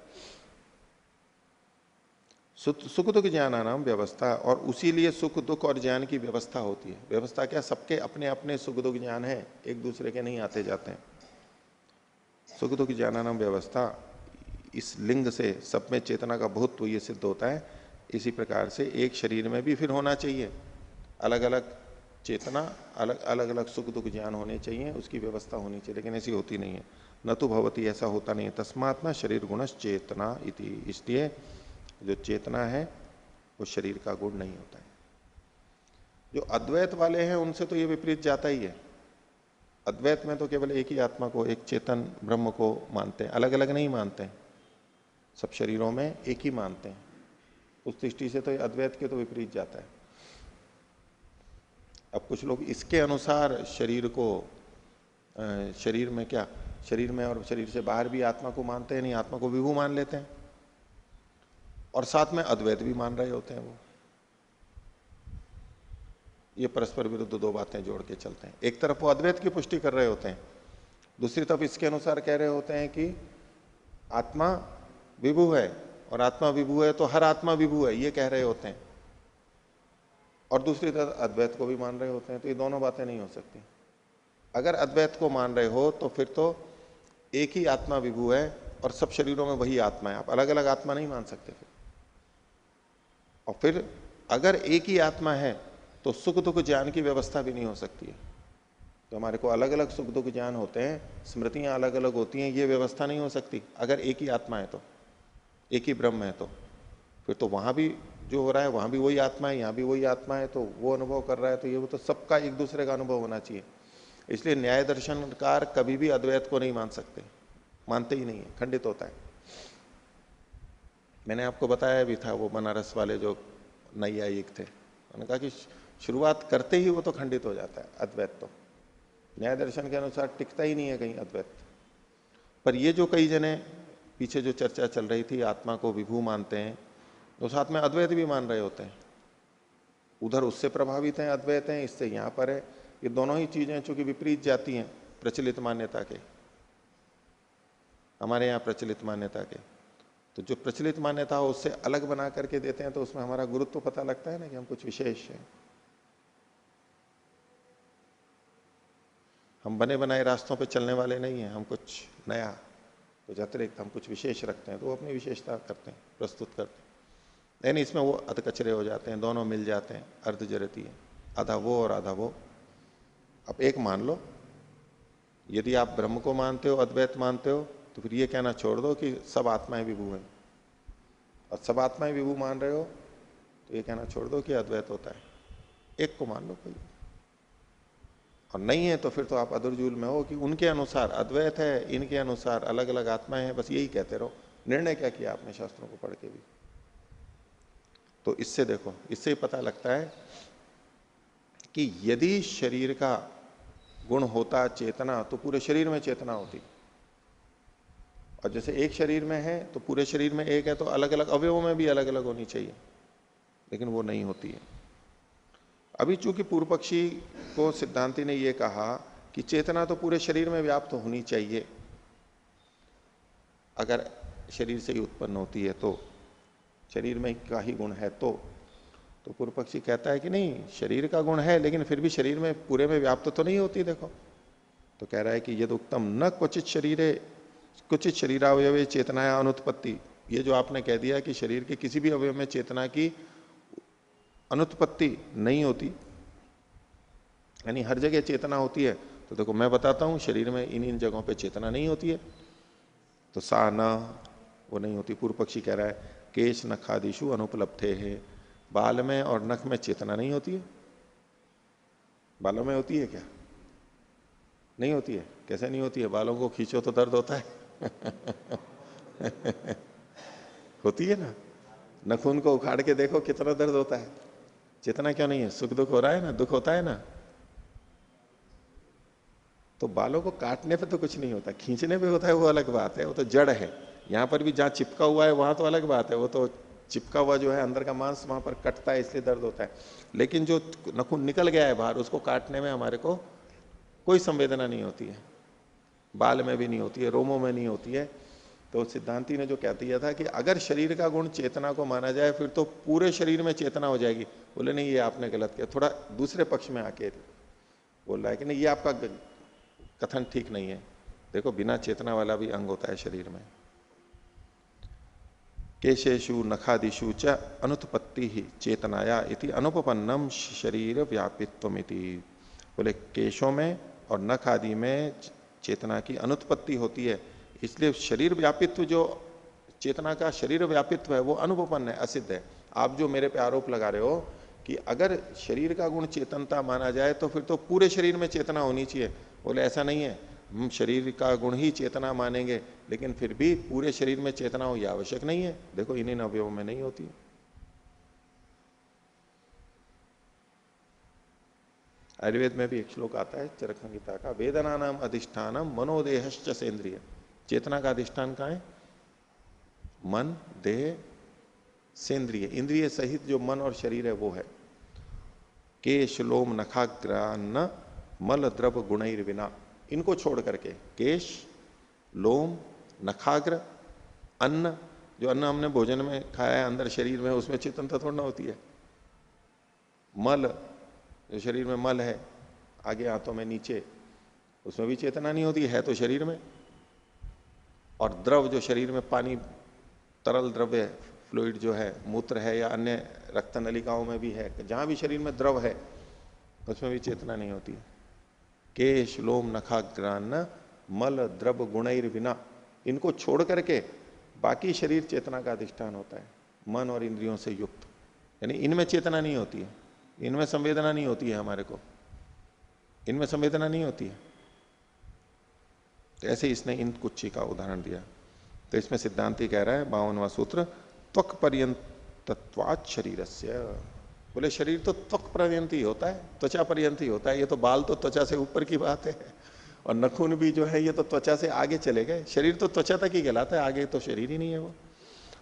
सुख दुख ज्ञानानाम व्यवस्था, और उसी लिए सुख दुख और ज्ञान की व्यवस्था होती है। व्यवस्था क्या? सबके अपने अपने सुख दुख ज्ञान है, एक दूसरे के नहीं आते जाते हैं। सुख दुख ज्ञानानाम व्यवस्था, इस लिंग से सब में चेतना का बहुत्व ये सिद्ध होता है। इसी प्रकार से एक शरीर में भी फिर होना चाहिए अलग अलग चेतना, अलग अलग सुख दुख ज्ञान होने चाहिए, उसकी व्यवस्था होनी चाहिए, लेकिन ऐसी होती नहीं है। न तो भवती, ऐसा होता नहीं है। तस्मात् न शरीर गुणश चेतना इति, इसलिए जो चेतना है वो शरीर का गुण नहीं होता है। जो अद्वैत वाले हैं उनसे तो ये विपरीत जाता ही है। अद्वैत में तो केवल एक ही आत्मा को, एक चेतन ब्रह्म को मानते हैं, अलग अलग नहीं मानते हैं, सब शरीरों में एक ही मानते हैं। उस दृष्टि से तो अद्वैत के तो विपरीत जाता है। अब कुछ लोग इसके अनुसार शरीर को, शरीर में क्या, शरीर में और शरीर से बाहर भी आत्मा को मानते हैं, नहीं आत्मा को विभू मान लेते हैं, और साथ में अद्वैत भी मान रहे होते हैं। वो ये परस्पर विरुद्ध दो बातें जोड़ के चलते हैं। एक तरफ वो अद्वैत की पुष्टि कर रहे होते हैं, दूसरी तरफ इसके अनुसार कह रहे होते हैं कि आत्मा विभू है, और आत्मा विभू है तो हर आत्मा विभू है, ये कह रहे होते हैं, और दूसरी तरफ अद्वैत को भी मान रहे होते हैं। तो ये दोनों बातें नहीं हो सकती। अगर अद्वैत को मान रहे हो तो फिर तो एक ही आत्मा विभू है और सब शरीरों में वही आत्मा है, आप अलग अलग आत्मा नहीं मान सकते फिर। और फिर अगर एक ही आत्मा है तो सुख दुख ज्ञान की व्यवस्था भी नहीं हो सकती है। तो हमारे को अलग अलग सुख दुख ज्ञान होते हैं, स्मृतियां अलग अलग होती हैं, ये व्यवस्था नहीं हो सकती। अगर एक ही आत्मा है तो, एक ही ब्रह्म है तो फिर तो वहां भी जो हो रहा है वहां भी वही आत्मा है, यहाँ भी वही आत्मा है, तो वो अनुभव कर रहा है तो ये वो तो सबका एक दूसरे का अनुभव होना चाहिए। इसलिए न्याय दर्शनकार कभी भी अद्वैत को नहीं मान सकते, मानते ही नहीं है, खंडित होता है। मैंने आपको बताया भी था वो बनारस वाले जो नैयायिक थे, उन्होंने कहा कि शुरुआत करते ही वो तो खंडित हो जाता है अद्वैत, तो न्याय दर्शन के अनुसार टिकता ही नहीं है कहीं अद्वैत। पर ये जो कई जने पीछे जो चर्चा चल रही थी, आत्मा को विभू मानते हैं तो साथ में अद्वैत भी मान रहे होते हैं। उधर उससे प्रभावित हैं, अद्वैत हैं, इससे यहां पर है। ये दोनों ही चीजें चूंकि विपरीत जाती हैं प्रचलित मान्यता के, हमारे यहाँ प्रचलित मान्यता के, तो जो प्रचलित मान्यता हो उससे अलग बना करके देते हैं तो उसमें हमारा गुरुत्व तो पता लगता है ना कि हम कुछ विशेष हैं। हम बने बनाए रास्तों पे चलने वाले नहीं हैं, हम कुछ नया, कुछ अतिरिक्त, हम कुछ विशेष रखते हैं, तो वो अपनी विशेषता करते हैं, प्रस्तुत करते हैं। नहीं, इसमें वो अधकचरे हो जाते हैं, दोनों मिल जाते हैं, अर्धजरती है, आधा वो और आधा वो। अब एक मान लो, यदि आप ब्रह्म को मानते हो, अद्वैत मानते हो, तो फिर ये कहना छोड़ दो कि सब आत्माएं विभू हैं। और सब आत्माएं विभू मान रहे हो तो ये कहना छोड़ दो कि अद्वैत होता है, एक को मान लो कोई, और नहीं है तो फिर तो आप अदरजूल में हो कि उनके अनुसार अद्वैत है, इनके अनुसार अलग अलग आत्माएं हैं, बस यही कहते रहो। निर्णय क्या किया आपने शास्त्रों को पढ़ के भी? तो इससे देखो, इससे ही पता लगता है कि यदि शरीर का गुण होता चेतना तो पूरे शरीर में चेतना होती, और जैसे एक शरीर में है तो पूरे शरीर में एक है, तो अलग अलग अवयवों में भी अलग अलग होनी चाहिए, लेकिन वो नहीं होती है। अभी चूंकि पूर्व पक्षी को सिद्धांति ने यह कहा कि चेतना तो पूरे शरीर में व्याप्त होनी चाहिए, अगर शरीर से ही उत्पन्न होती है तो, शरीर में का ही गुण है तो पूर्व पक्षी कहता है कि नहीं, शरीर का गुण है लेकिन फिर भी शरीर में पूरे में व्याप्त तो नहीं होती। देखो, तो कह रहा है कि यदि उत्तम न क्वचित शरीरावयवे चेतनाया अनुत्पत्ति, ये जो आपने कह दिया कि शरीर के किसी भी अवयव में चेतना की अनुत्पत्ति नहीं होती, यानी हर जगह चेतना होती है, तो देखो मैं बताता हूं शरीर में इन जगहों पे चेतना नहीं होती है, तो सा न, वो नहीं होती। पूर्व पक्षी कह रहा है केश नखादिशु अनुपलब्धे है, बाल में और नख में चेतना नहीं होती है। बालों में होती है क्या? नहीं होती है। कैसे नहीं होती है? बालों को खींचो तो दर्द होता है होती है ना। नखून को उखाड़ के देखो कितना दर्द होता है, चेतना क्यों नहीं है? सुख दुख हो रहा है ना, दुख होता है ना। तो बालों को काटने पे तो कुछ नहीं होता, खींचने पे होता है, वो अलग बात है, वो तो जड़ है। यहां पर भी जहां चिपका हुआ है वहां तो अलग बात है, वो तो चिपका हुआ जो है अंदर का मांस वहां पर कटता है इसलिए दर्द होता है, लेकिन जो नखून निकल गया है बाहर उसको काटने में हमारे को कोई संवेदना नहीं होती है। बाल में भी नहीं होती है, रोमों में नहीं होती है। तो सिद्धांति ने जो कह दिया था कि अगर शरीर का गुण चेतना को माना जाए फिर तो पूरे शरीर में चेतना हो जाएगी, बोले नहीं ये आपने गलत किया। थोड़ा दूसरे पक्ष में आके बोल रहा है कि नहीं ये आपका कथन ठीक नहीं है। देखो बिना चेतना वाला भी अंग होता है शरीर में। केशेषु नखादिषु च अनुत्पत्ति ही चेतनाया इति अनुपपन्नम शरीर व्यापित्वमिति। बोले केशों में और नख आदि में चेतना की अनुत्पत्ति होती है, इसलिए शरीर व्यापित्व, जो चेतना का शरीर व्यापित्व है वो अनुपपन्न है, असिद्ध है। आप जो मेरे पे आरोप लगा रहे हो कि अगर शरीर का गुण चेतनता माना जाए तो फिर तो पूरे शरीर में चेतना होनी चाहिए, बोले ऐसा नहीं है, हम शरीर का गुण ही चेतना मानेंगे लेकिन फिर भी पूरे शरीर में चेतना हो यह आवश्यक नहीं है। देखो इन अवयवों में नहीं होती। आयुर्वेद में भी एक श्लोक आता है चरक संहिता का, वेदना नाम अधिष्ठानम मनोदेहश्च सेंद्रिय। चेतना का अधिष्ठान कहाँ है? मन, देह, सेंद्रिय, इंद्रिय सहित जो मन और शरीर है वो है। केश लोम नखाग्रान्न मल द्रव गुणैर विना, इनको छोड़ करके केश, लोम, नखाग्र, अन्न, जो अन्न हमने भोजन में खाया है अंदर शरीर में, उसमें चेतनता थोड़ा ना होती है। मल, जो शरीर में मल है आगे हाथों में नीचे, उसमें भी चेतना नहीं होती है तो शरीर में। और द्रव, जो शरीर में पानी, तरल द्रव्य, फ्लूइड जो है, मूत्र है या अन्य रक्त नलिकाओं में भी है, जहां भी शरीर में द्रव है उसमें भी चेतना नहीं होती है। केश लोम नखाग्रान्न मल द्रव गुणैर विना, इनको छोड़ करके बाकी शरीर चेतना का अधिष्ठान होता है, मन और इंद्रियों से युक्त। यानी इनमें चेतना नहीं होती है, इनमें संवेदना नहीं होती है, हमारे को इनमें संवेदना नहीं होती है। तो ऐसे इसने इन कुच्ची का उदाहरण दिया। तो इसमें सिद्धांति कह रहा है 52वां सूत्र, त्वक पर्यंतत्वात् शरीरस्य। बोले शरीर तो त्वक पर्यंत ही होता है, त्वचा पर्यंत ही होता है। ये तो बाल तो त्वचा से ऊपर की बात है, और नखून भी जो है ये तो त्वचा से आगे चले गए। शरीर तो त्वचा तक ही कहलाता है, आगे तो शरीर ही नहीं है वो।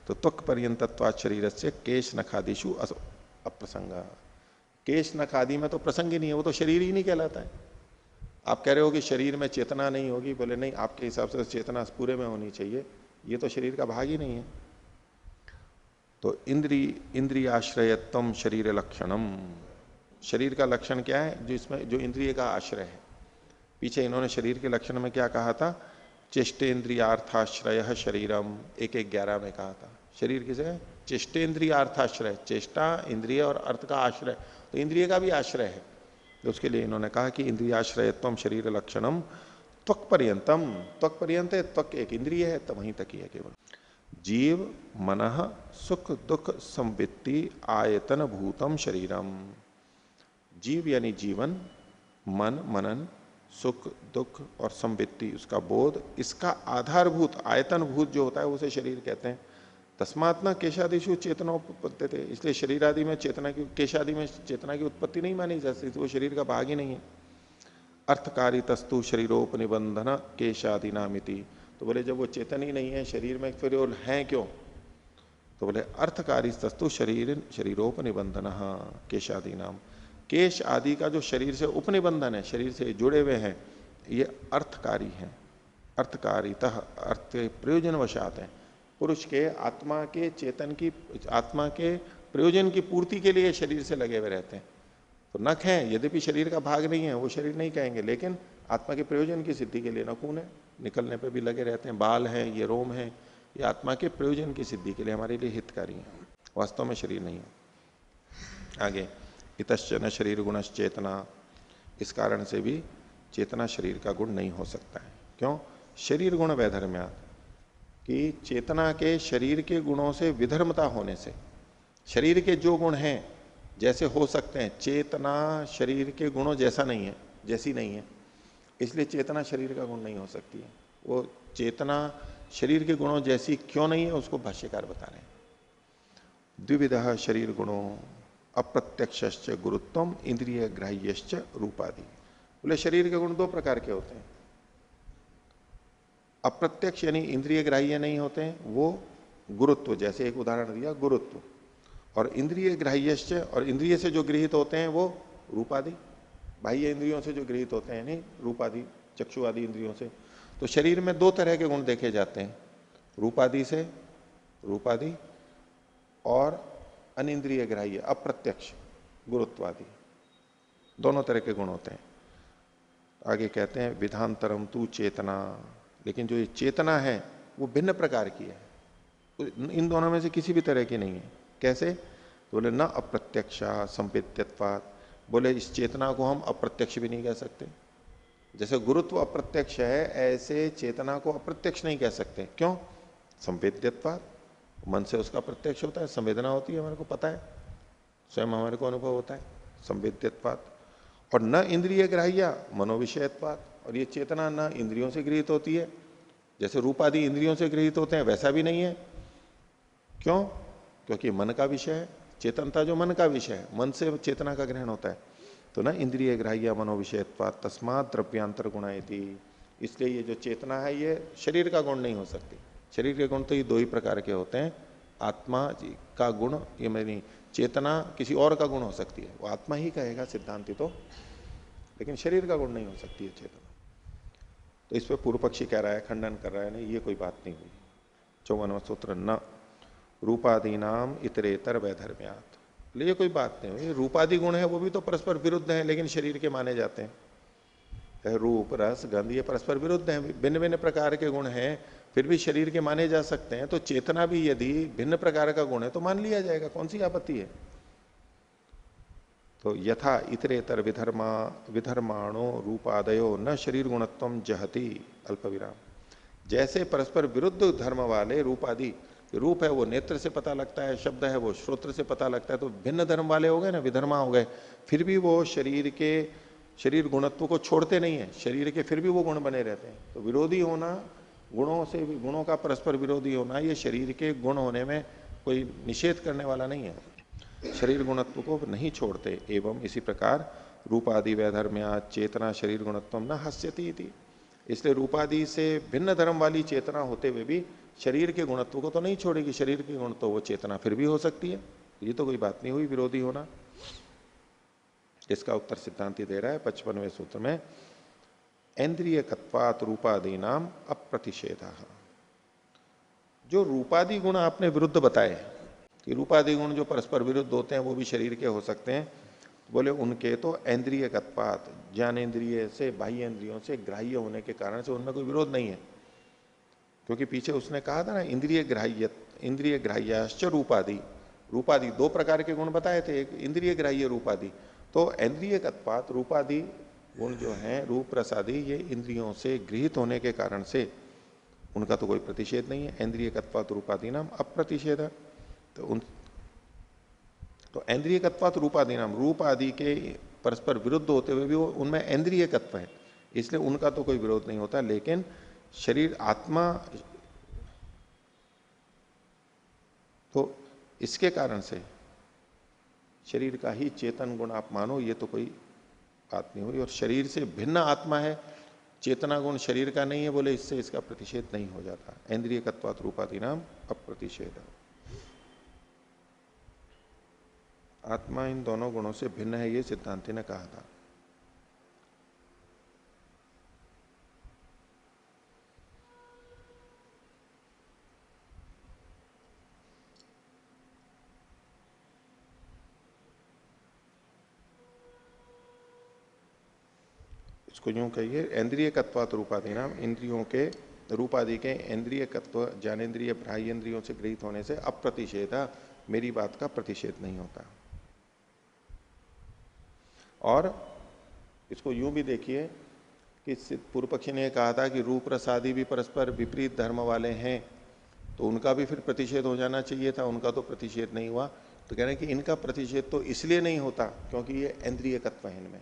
तो त्वक पर्यंतत्वात् शरीरस्य केश नखादिषु अप्रसंग। केश नख आदि में तो प्रसंग ही नहीं है, वो तो शरीर ही नहीं कहलाता है। आप कह रहे हो कि शरीर में चेतना नहीं होगी, बोले नहीं, आपके हिसाब से चेतना पूरे में होनी चाहिए, ये तो शरीर का भाग ही नहीं है। तो इंद्रियाश्रयत्वम शरीर लक्षणम, शरीर का लक्षण क्या है? जो इसमें जो इंद्रिय का आश्रय है। पीछे इन्होंने शरीर के लक्षण में क्या कहा था? चेष्टेन्द्रियार्थाश्रय शरीरम, 1:11 में कहा था। शरीर किसे है? चेष्टेन्द्रियार्थाश्रय, चेष्टा, इंद्रिय और अर्थ का आश्रय, तो इंद्रिय का भी आश्रय है। तो उसके लिए इन्होंने कहा कि इंद्रियाश्रयत्वम शरीर लक्षणम त्वक पर्यंतम। त्वक पर्यंत है, त्वक एक इंद्रिय है, तो वहीं तक ही है केवल। जीव मनः सुख दुख संवित्ति आयतन भूतम शरीरम। जीव यानी जीवन, मन मनन, सुख दुख और संवित्ति उसका बोध, इसका आधारभूत आयतन भूत जो होता है उसे शरीर कहते हैं। तस्मात् न केशादिषु चेतनोपत्ति थे, इसलिए शरीर आदि में चेतना की, केशादि में चेतना की उत्पत्ति नहीं मानी जा सकती, वो शरीर का भाग ही नहीं है। अर्थकारी तस्तु शरीरोपनिबंधन केशादि नामिति, तो बोले जब वो चेतन ही नहीं है शरीर में फिर वो है क्यों? तो बोले अर्थकारी तस्तु शरीरोपनिबंधन केशादि नाम, केश आदि का जो शरीर से उपनिबंधन है, शरीर से जुड़े हुए हैं, ये अर्थकारी हैं। अर्थकारितः अर्थ प्रयोजन वशात है, पुरुष के आत्मा के चेतन की, आत्मा के प्रयोजन की पूर्ति के लिए शरीर से लगे हुए रहते हैं। तो नख है, यद्यपि शरीर का भाग नहीं है, वो शरीर नहीं कहेंगे, लेकिन आत्मा के प्रयोजन की सिद्धि के लिए नखून है, निकलने पे भी लगे रहते हैं। बाल है, ये रोम है, ये आत्मा के प्रयोजन की सिद्धि के लिए हमारे लिए हितकारी है, वास्तव में शरीर नहीं है। आगे इतश्च न शरीर गुणश्च चेतना, इस कारण से भी चेतना शरीर का गुण नहीं हो सकता है। क्यों? शरीर गुण वैधर्म्यात्, कि चेतना के शरीर के गुणों से विधर्मता होने से, शरीर के जो गुण हैं जैसे हो सकते हैं, चेतना शरीर के गुणों जैसा नहीं है, जैसी नहीं है, इसलिए चेतना शरीर का गुण नहीं हो सकती है। वो चेतना शरीर के गुणों जैसी क्यों नहीं है उसको भाष्यकार बता रहे हैं। द्विविधः शरीर गुणों अप्रत्यक्षश्च गुरुत्वम इंद्रिय ग्राह्यश्च रूपादि। बोले शरीर के गुण दो प्रकार के होते हैं, अप्रत्यक्ष यानी इंद्रिय ग्राह्य नहीं होते हैं, वो गुरुत्व, जैसे एक उदाहरण दिया गुरुत्व, और इंद्रिय ग्राह्यश्च, और इंद्रिय से जो गृहित होते हैं वो रूपादि, बाह्य इंद्रियों से जो गृहित होते हैं, नहीं रूपादि चक्षु आदि इंद्रियों से। तो शरीर में दो तरह के गुण देखे जाते हैं, रूपादि से, रूपादि, और अनिंद्रिय ग्राह्य अप्रत्यक्ष गुरुत्वादि, दोनों तरह के गुण होते हैं। आगे कहते हैं विधांतरम तू चेतना, लेकिन जो ये चेतना है वो भिन्न प्रकार की है, इन दोनों में से किसी भी तरह की नहीं है। कैसे? तो बोले न अप्रत्यक्षा संवेद्यत्वात्, बोले इस चेतना को हम अप्रत्यक्ष भी नहीं कह सकते। जैसे गुरुत्व अप्रत्यक्ष है, ऐसे चेतना को अप्रत्यक्ष नहीं कह सकते। क्यों? संवेद्यत्वात्, मन से उसका प्रत्यक्ष होता है, संवेदना होती है, हमारे को पता है, स्वयं हमारे को अनुभव होता है, संवेद्यत्वात्। और न इंद्रिय ग्राह्य मनोविषयत्वात्, और ये चेतना न इंद्रियों से गृहित होती है, जैसे रूपादि इंद्रियों से गृहित होते हैं वैसा भी नहीं है। क्यों? क्योंकि मन का विषय है, चेतनता जो मन का विषय है, मन से चेतना का ग्रहण होता है। तो ना इंद्रिय ग्राह्य मनोविषयत्वात् तस्मात् द्रव्यांतर गुणायति, इसलिए ये जो चेतना है ये शरीर का गुण नहीं हो सकती। शरीर के गुण तो ये दो ही प्रकार के होते हैं, आत्मा का गुण, ये मेरी चेतना किसी और का गुण हो सकती है, वो आत्मा ही कहेगा सिद्धांति तो, लेकिन शरीर का गुण नहीं हो सकती है चेतना। तो इस पर पूर्व पक्षी कह रहा है, खंडन कर रहा है, नहीं ये कोई बात नहीं हुई। 54वां सूत्र, न रूपादीनाम इतरेतर वैधर्म्यात्, ये कोई बात नहीं हुई। रूपादि गुण है वो भी तो परस्पर विरुद्ध है, लेकिन शरीर के माने जाते हैं। रूप रस गंध ये परस्पर विरुद्ध हैं, भिन्न भिन्न प्रकार के गुण हैं, फिर भी शरीर के माने जा सकते हैं। तो चेतना भी यदि भिन्न प्रकार का गुण है तो मान लिया जाएगा, कौन सी आपत्ति है। तो यथा इतरेतर विधर्माणो रूपादयो न शरीर गुणत्वम जहति अल्पविराम, जैसे परस्पर विरुद्ध धर्म वाले रूपादि, रूप है वो नेत्र से पता लगता है, शब्द है वो श्रोत्र से पता लगता है, तो भिन्न धर्म वाले हो गए ना, विधर्मा हो गए, फिर भी वो शरीर गुणत्व को छोड़ते नहीं है, शरीर के फिर भी वो गुण बने रहते हैं। तो विरोधी होना, गुणों से गुणों का परस्पर विरोधी होना, ये शरीर के गुण होने में कोई निषेध करने वाला नहीं है, शरीर गुणत्व को नहीं छोड़ते। एवं इसी प्रकार रूपादि वैधर्म्या चेतना शरीर गुणत्व न हास्यति इति, इसलिए रूपादि से भिन्न धर्म वाली चेतना होते हुए भी शरीर के गुणत्व को तो नहीं छोड़ेगी, शरीर के गुण तो वो चेतना फिर भी हो सकती है, ये तो कोई बात नहीं हुई विरोधी होना। इसका उत्तर सिद्धांति दे रहा है 55वें सूत्र में, इंद्रियकत्वात् रूपादीनाम अप्रतिषेधा, जो रूपादि गुण आपने विरुद्ध बताए कि रूपादि गुण जो परस्पर विरुद्ध होते हैं वो भी शरीर के हो सकते हैं, बोले उनके तो इंद्रियकत्वात्, ज्ञानेन्द्रिय से बाह्य इंद्रियों से ग्राह्य होने के कारण से उनमें कोई विरोध नहीं है। क्योंकि पीछे उसने कहा था ना इंद्रिय ग्राह्याश्च रूपादि, रूपादि दो प्रकार के गुण बताए थे, एक इंद्रिय ग्राह्य रूपादि। तो इंद्रियकत्वात् रूपादि गुण जो हैं रूप रसादि, ये इंद्रियों से गृहित होने के कारण से उनका तो कोई प्रतिषेध नहीं है। इंद्रियकत्वात् रूपादि नाम अप्रतिषेध। तो इंद्रियकत्वात् रूपादि नाम, रूप आदि के परस्पर विरुद्ध होते हुए भी वो उनमें इंद्रियकत्व है, इसलिए उनका तो कोई विरोध नहीं होता। लेकिन शरीर आत्मा, तो इसके कारण से शरीर का ही चेतन गुण आप मानो, ये तो कोई बात नहीं हुई। और शरीर से भिन्न आत्मा है, चेतना गुण शरीर का नहीं है बोले, इससे इसका प्रतिषेध नहीं हो जाता। इंद्रियकत्वात् रूपादि नाम अप्रतिषेध। आत्मा इन दोनों गुणों से भिन्न है, ये सिद्धांति ने कहा था। इसको यूं कहिए, इंद्रियकत्वात् रूपादि नाम, इंद्रियों के रूपादि के इंद्रियकत्व ज्ञानेन्द्रिय बाह्येंद्रियों से गृहीत होने से अप्रतिषेध, मेरी बात का प्रतिषेध नहीं होता। और इसको यूं भी देखिए कि पूर्व पक्षी ने कहा था कि रूप रस आदि भी परस्पर विपरीत धर्म वाले हैं, तो उनका भी फिर प्रतिषेध हो जाना चाहिए था, उनका तो प्रतिषेध नहीं हुआ। तो कह रहे हैं कि इनका प्रतिषेध तो इसलिए नहीं होता क्योंकि ये इंद्रियकत्व है इनमें,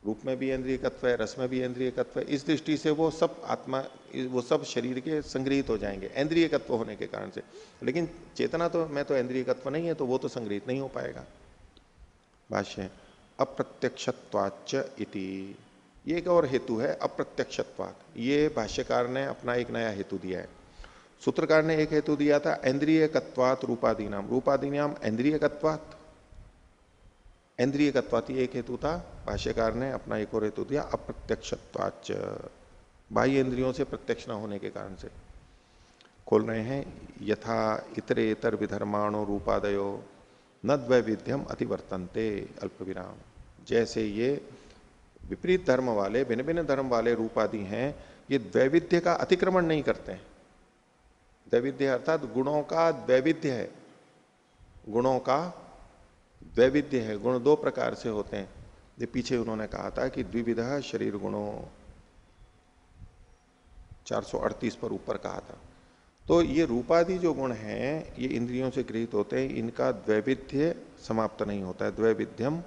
रूप में भी इंद्रियकत्व है, रस में भी इंद्रियकत्व है। इस दृष्टि से वो सब आत्मा, वो सब शरीर के संग्रहित हो जाएंगे इंद्रियकत्व होने के कारण से। लेकिन चेतना तो मैं तो इंद्रियकत्व नहीं है, तो वो तो संग्रहित नहीं हो पाएगा। भाष्य अप्रत्यक्षत्वाच्च इति, ये एक और हेतु है अप्रत्यक्षत्वात्। ये भाष्यकार ने अपना एक नया हेतु दिया है। सूत्रकार ने एक हेतु दिया था इंद्रियकत्वात् रूपादीनाम, रूपादीनाम इंद्रियकत्वात्, इंद्रियकत्वात् ये एक हेतु था। भाष्यकार ने अपना एक और हेतु दिया अप्रत्यक्षत्वाच्च, बाह्य इंद्रियों से प्रत्यक्ष न होने के कारण से। खोल रहे हैं, यथा इतरेतर विधर्माणो रूपादयो न द्वैविध्यम अतिवर्तन्ते अल्प विराम। जैसे ये विपरीत धर्म वाले, भिन्न भिन्न धर्म वाले रूपादि हैं, ये द्वैविध्य का अतिक्रमण नहीं करते हैं। द्वैविध्य अर्थात गुणों का द्वैविध्य है, गुणों का द्वैविध्य है। गुण दो प्रकार से होते हैं, ये पीछे उन्होंने कहा था कि द्विविधा शरीर गुणों 438 पर ऊपर कहा था। तो ये रूपादि जो गुण हैं, ये इंद्रियों से गृहीत होते हैं, इनका द्वैविध्य समाप्त नहीं होता है। द्वैविध्यम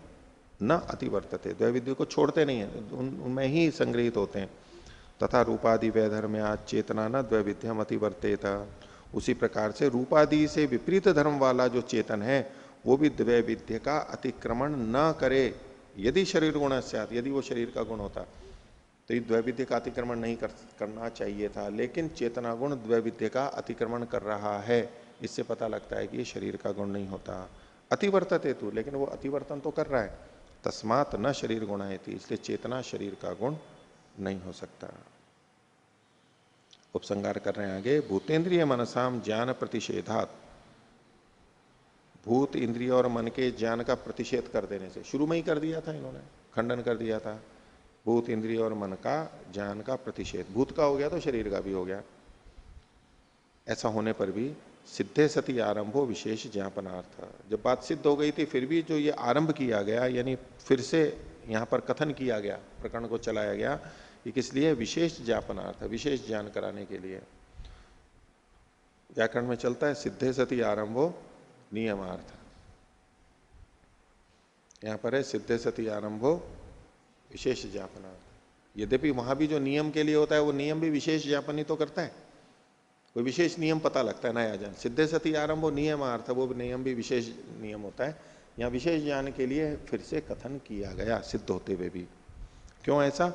न अतिवर्तते, द्वैविध्य को छोड़ते नहीं है, उनमें ही संग्रहित होते हैं। तथा रूपादि वैधर्म्या चेतना न द्वैविध्यम अतिवर्तेत, उसी प्रकार से रूपादि से विपरीत धर्म वाला जो चेतन है वो भी द्वैविध्य का अतिक्रमण न करे। यदि शरीर गुण स्यात्, यदि वो शरीर का गुण होता तो ये द्वैविध्य का अतिक्रमण नहीं करना चाहिए था। लेकिन चेतना गुण द्वैविध्य का अतिक्रमण कर रहा है, इससे पता लगता है कि ये शरीर का गुण नहीं होता। अतिवर्तते तु, लेकिन वो अतिवर्तन तो कर रहा है। तस्मात् न शरीर गुण है, इसलिए चेतना शरीर का गुण नहीं हो सकता। उपसंहार कर रहे हैं आगे, भूतेन्द्रिय मनसाम ज्ञान प्रतिषेधात्, भूत इंद्रिय और मन के ज्ञान का प्रतिषेध कर देने से, शुरू में ही कर दिया था इन्होंने, खंडन कर दिया था। भूत इंद्रिय और मन का ज्ञान का प्रतिषेध, भूत का हो गया तो शरीर का भी हो गया। ऐसा होने पर भी सिद्धे सती आरंभो विशेष ज्ञापनार्थ, जब बात सिद्ध हो गई थी फिर भी जो ये आरंभ किया गया, यानी फिर से यहां पर कथन किया गया, प्रकरण को चलाया गया, ये किस लिए? विशेष ज्ञापनार्थ, विशेष ज्ञान कराने के लिए। व्याकरण में चलता है सिद्धे सती आरंभो नियमार्थ, यहां पर है सिद्धे सती आरंभो विशेष ज्ञापनार्थ। यद्यपि वहां भी जो नियम के लिए होता है वो नियम भी विशेष ज्ञापन ही तो करता है, कोई विशेष नियम पता लगता है नया ज्ञान। सिद्धे सती आरंभो नियमार्थ, वो नियम भी विशेष नियम होता है। यहाँ विशेष ज्ञान के लिए फिर से कथन किया गया, सिद्ध होते हुए भी। क्यों ऐसा?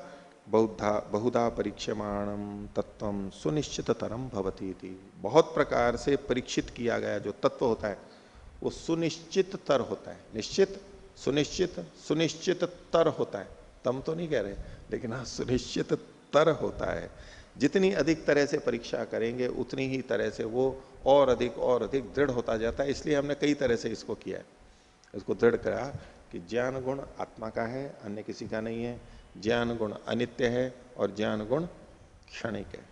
बहुधा परीक्षमाणम तत्वम सुनिश्चित तरम भवती थी, बहुत प्रकार से परीक्षित किया गया जो तत्व होता है वो सुनिश्चित तर होता है। निश्चित, सुनिश्चित, सुनिश्चित तर होता है, तम तो नहीं कह रहे, लेकिन हाँ सुनिश्चित तर होता है। जितनी अधिक तरह से परीक्षा करेंगे उतनी ही तरह से वो और अधिक दृढ़ होता जाता है। इसलिए हमने कई तरह से इसको किया है, इसको दृढ़ करा कि ज्ञान गुण आत्मा का है, अन्य किसी का नहीं है। ज्ञान गुण अनित्य है और ज्ञान गुण क्षणिक है।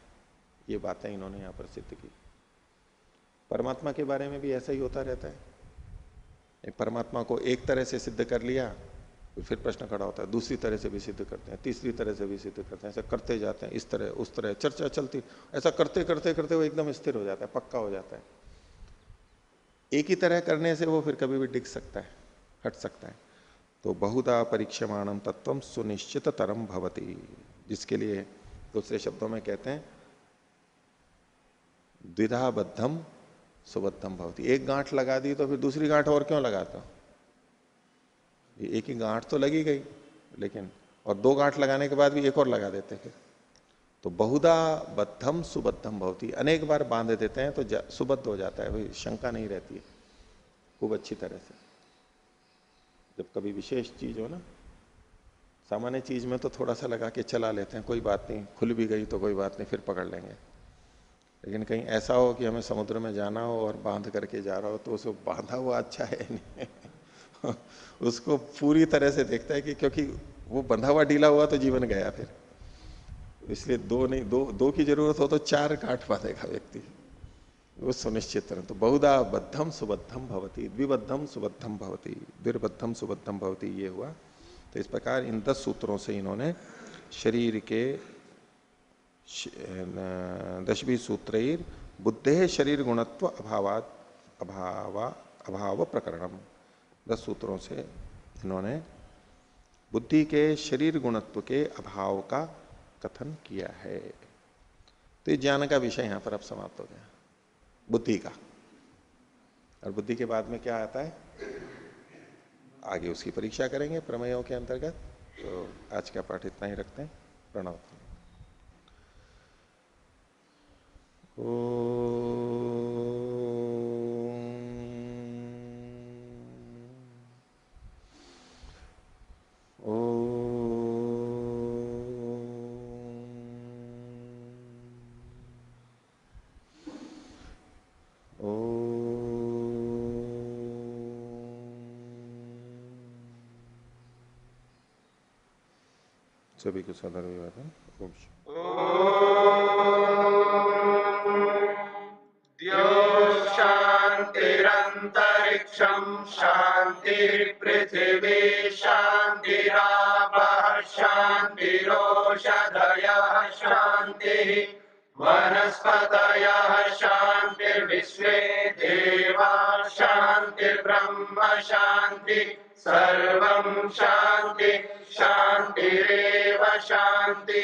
ये बातें इन्होंने यहां पर सिद्ध की। परमात्मा के बारे में भी ऐसा ही होता रहता है। परमात्मा को एक तरह से सिद्ध कर लिया, फिर प्रश्न खड़ा होता है, दूसरी तरह से भी सिद्ध करते हैं, तीसरी तरह से भी सिद्ध करते हैं, ऐसा करते जाते हैं, इस तरह उस तरह चर्चा चलती, ऐसा करते करते करते वो एकदम स्थिर हो जाता है, पक्का हो जाता है। एक ही तरह करने से वो फिर कभी भी डिग सकता है, हट सकता है। तो बहुधा परीक्षमाणम तत्वम सुनिश्चित तरम भवती, जिसके लिए दूसरे शब्दों में कहते हैं द्विधा बद्धम सुबद्धम भवती। एक गांठ लगा दी तो फिर दूसरी गांठ और क्यों लगाता, एक ही गांठ तो लगी गई, लेकिन और दो गांठ लगाने के बाद भी एक और लगा देते फिर। तो बहुधा बद्धम सुबद्धम भवती, अनेक बार बांध देते हैं तो सुबद्ध हो जाता है, वही शंका नहीं रहती है खूब अच्छी तरह से। जब कभी विशेष चीज हो ना, सामान्य चीज में तो थोड़ा सा लगा के चला लेते हैं, कोई बात नहीं, खुल भी गई तो कोई बात नहीं, फिर पकड़ लेंगे। लेकिन कहीं ऐसा हो कि हमें समुद्र में जाना हो और बांध करके जा रहा हो, तो उसको बांधा हुआ अच्छा है नहीं उसको पूरी तरह से देखता है कि, क्योंकि वो बंधा हुआ ढीला हुआ तो जीवन गया फिर। इसलिए दो नहीं, दो की जरूरत हो तो चार गांठ बांधेगा व्यक्ति, वो सुनिश्चित रहे। तो बहुधा बद्धम सुबद्धम भवती, द्विबद्धम सुबद्धम भवती, द्विबद्धम सुबद्धम भवती, ये हुआ। तो इस प्रकार इन 10 सूत्रों से इन्होंने शरीर के 10वीं सूत्र बुद्धे शरीर गुणत्व अभाव प्रकरणम, 10 सूत्रों से इन्होंने बुद्धि के शरीर गुणत्व के अभाव का कथन किया है। तो ज्ञान का विषय यहां पर अब समाप्त हो गया, बुद्धि का। और बुद्धि के बाद में क्या आता है, आगे उसकी परीक्षा करेंगे प्रमेयों के अंतर्गत। तो आज का पाठ इतना ही रखते हैं। प्रणव। सभी को सदर विवादन। शांतिरंतरिक्षम शांति पृथिवी शांतिरापः शांतिरोषधयः शांति वनस्पतयः शांतिर्विश्वे देवा शांतिर्ब्रह्म शांति सर्वं शांति शांतिरेव शांति।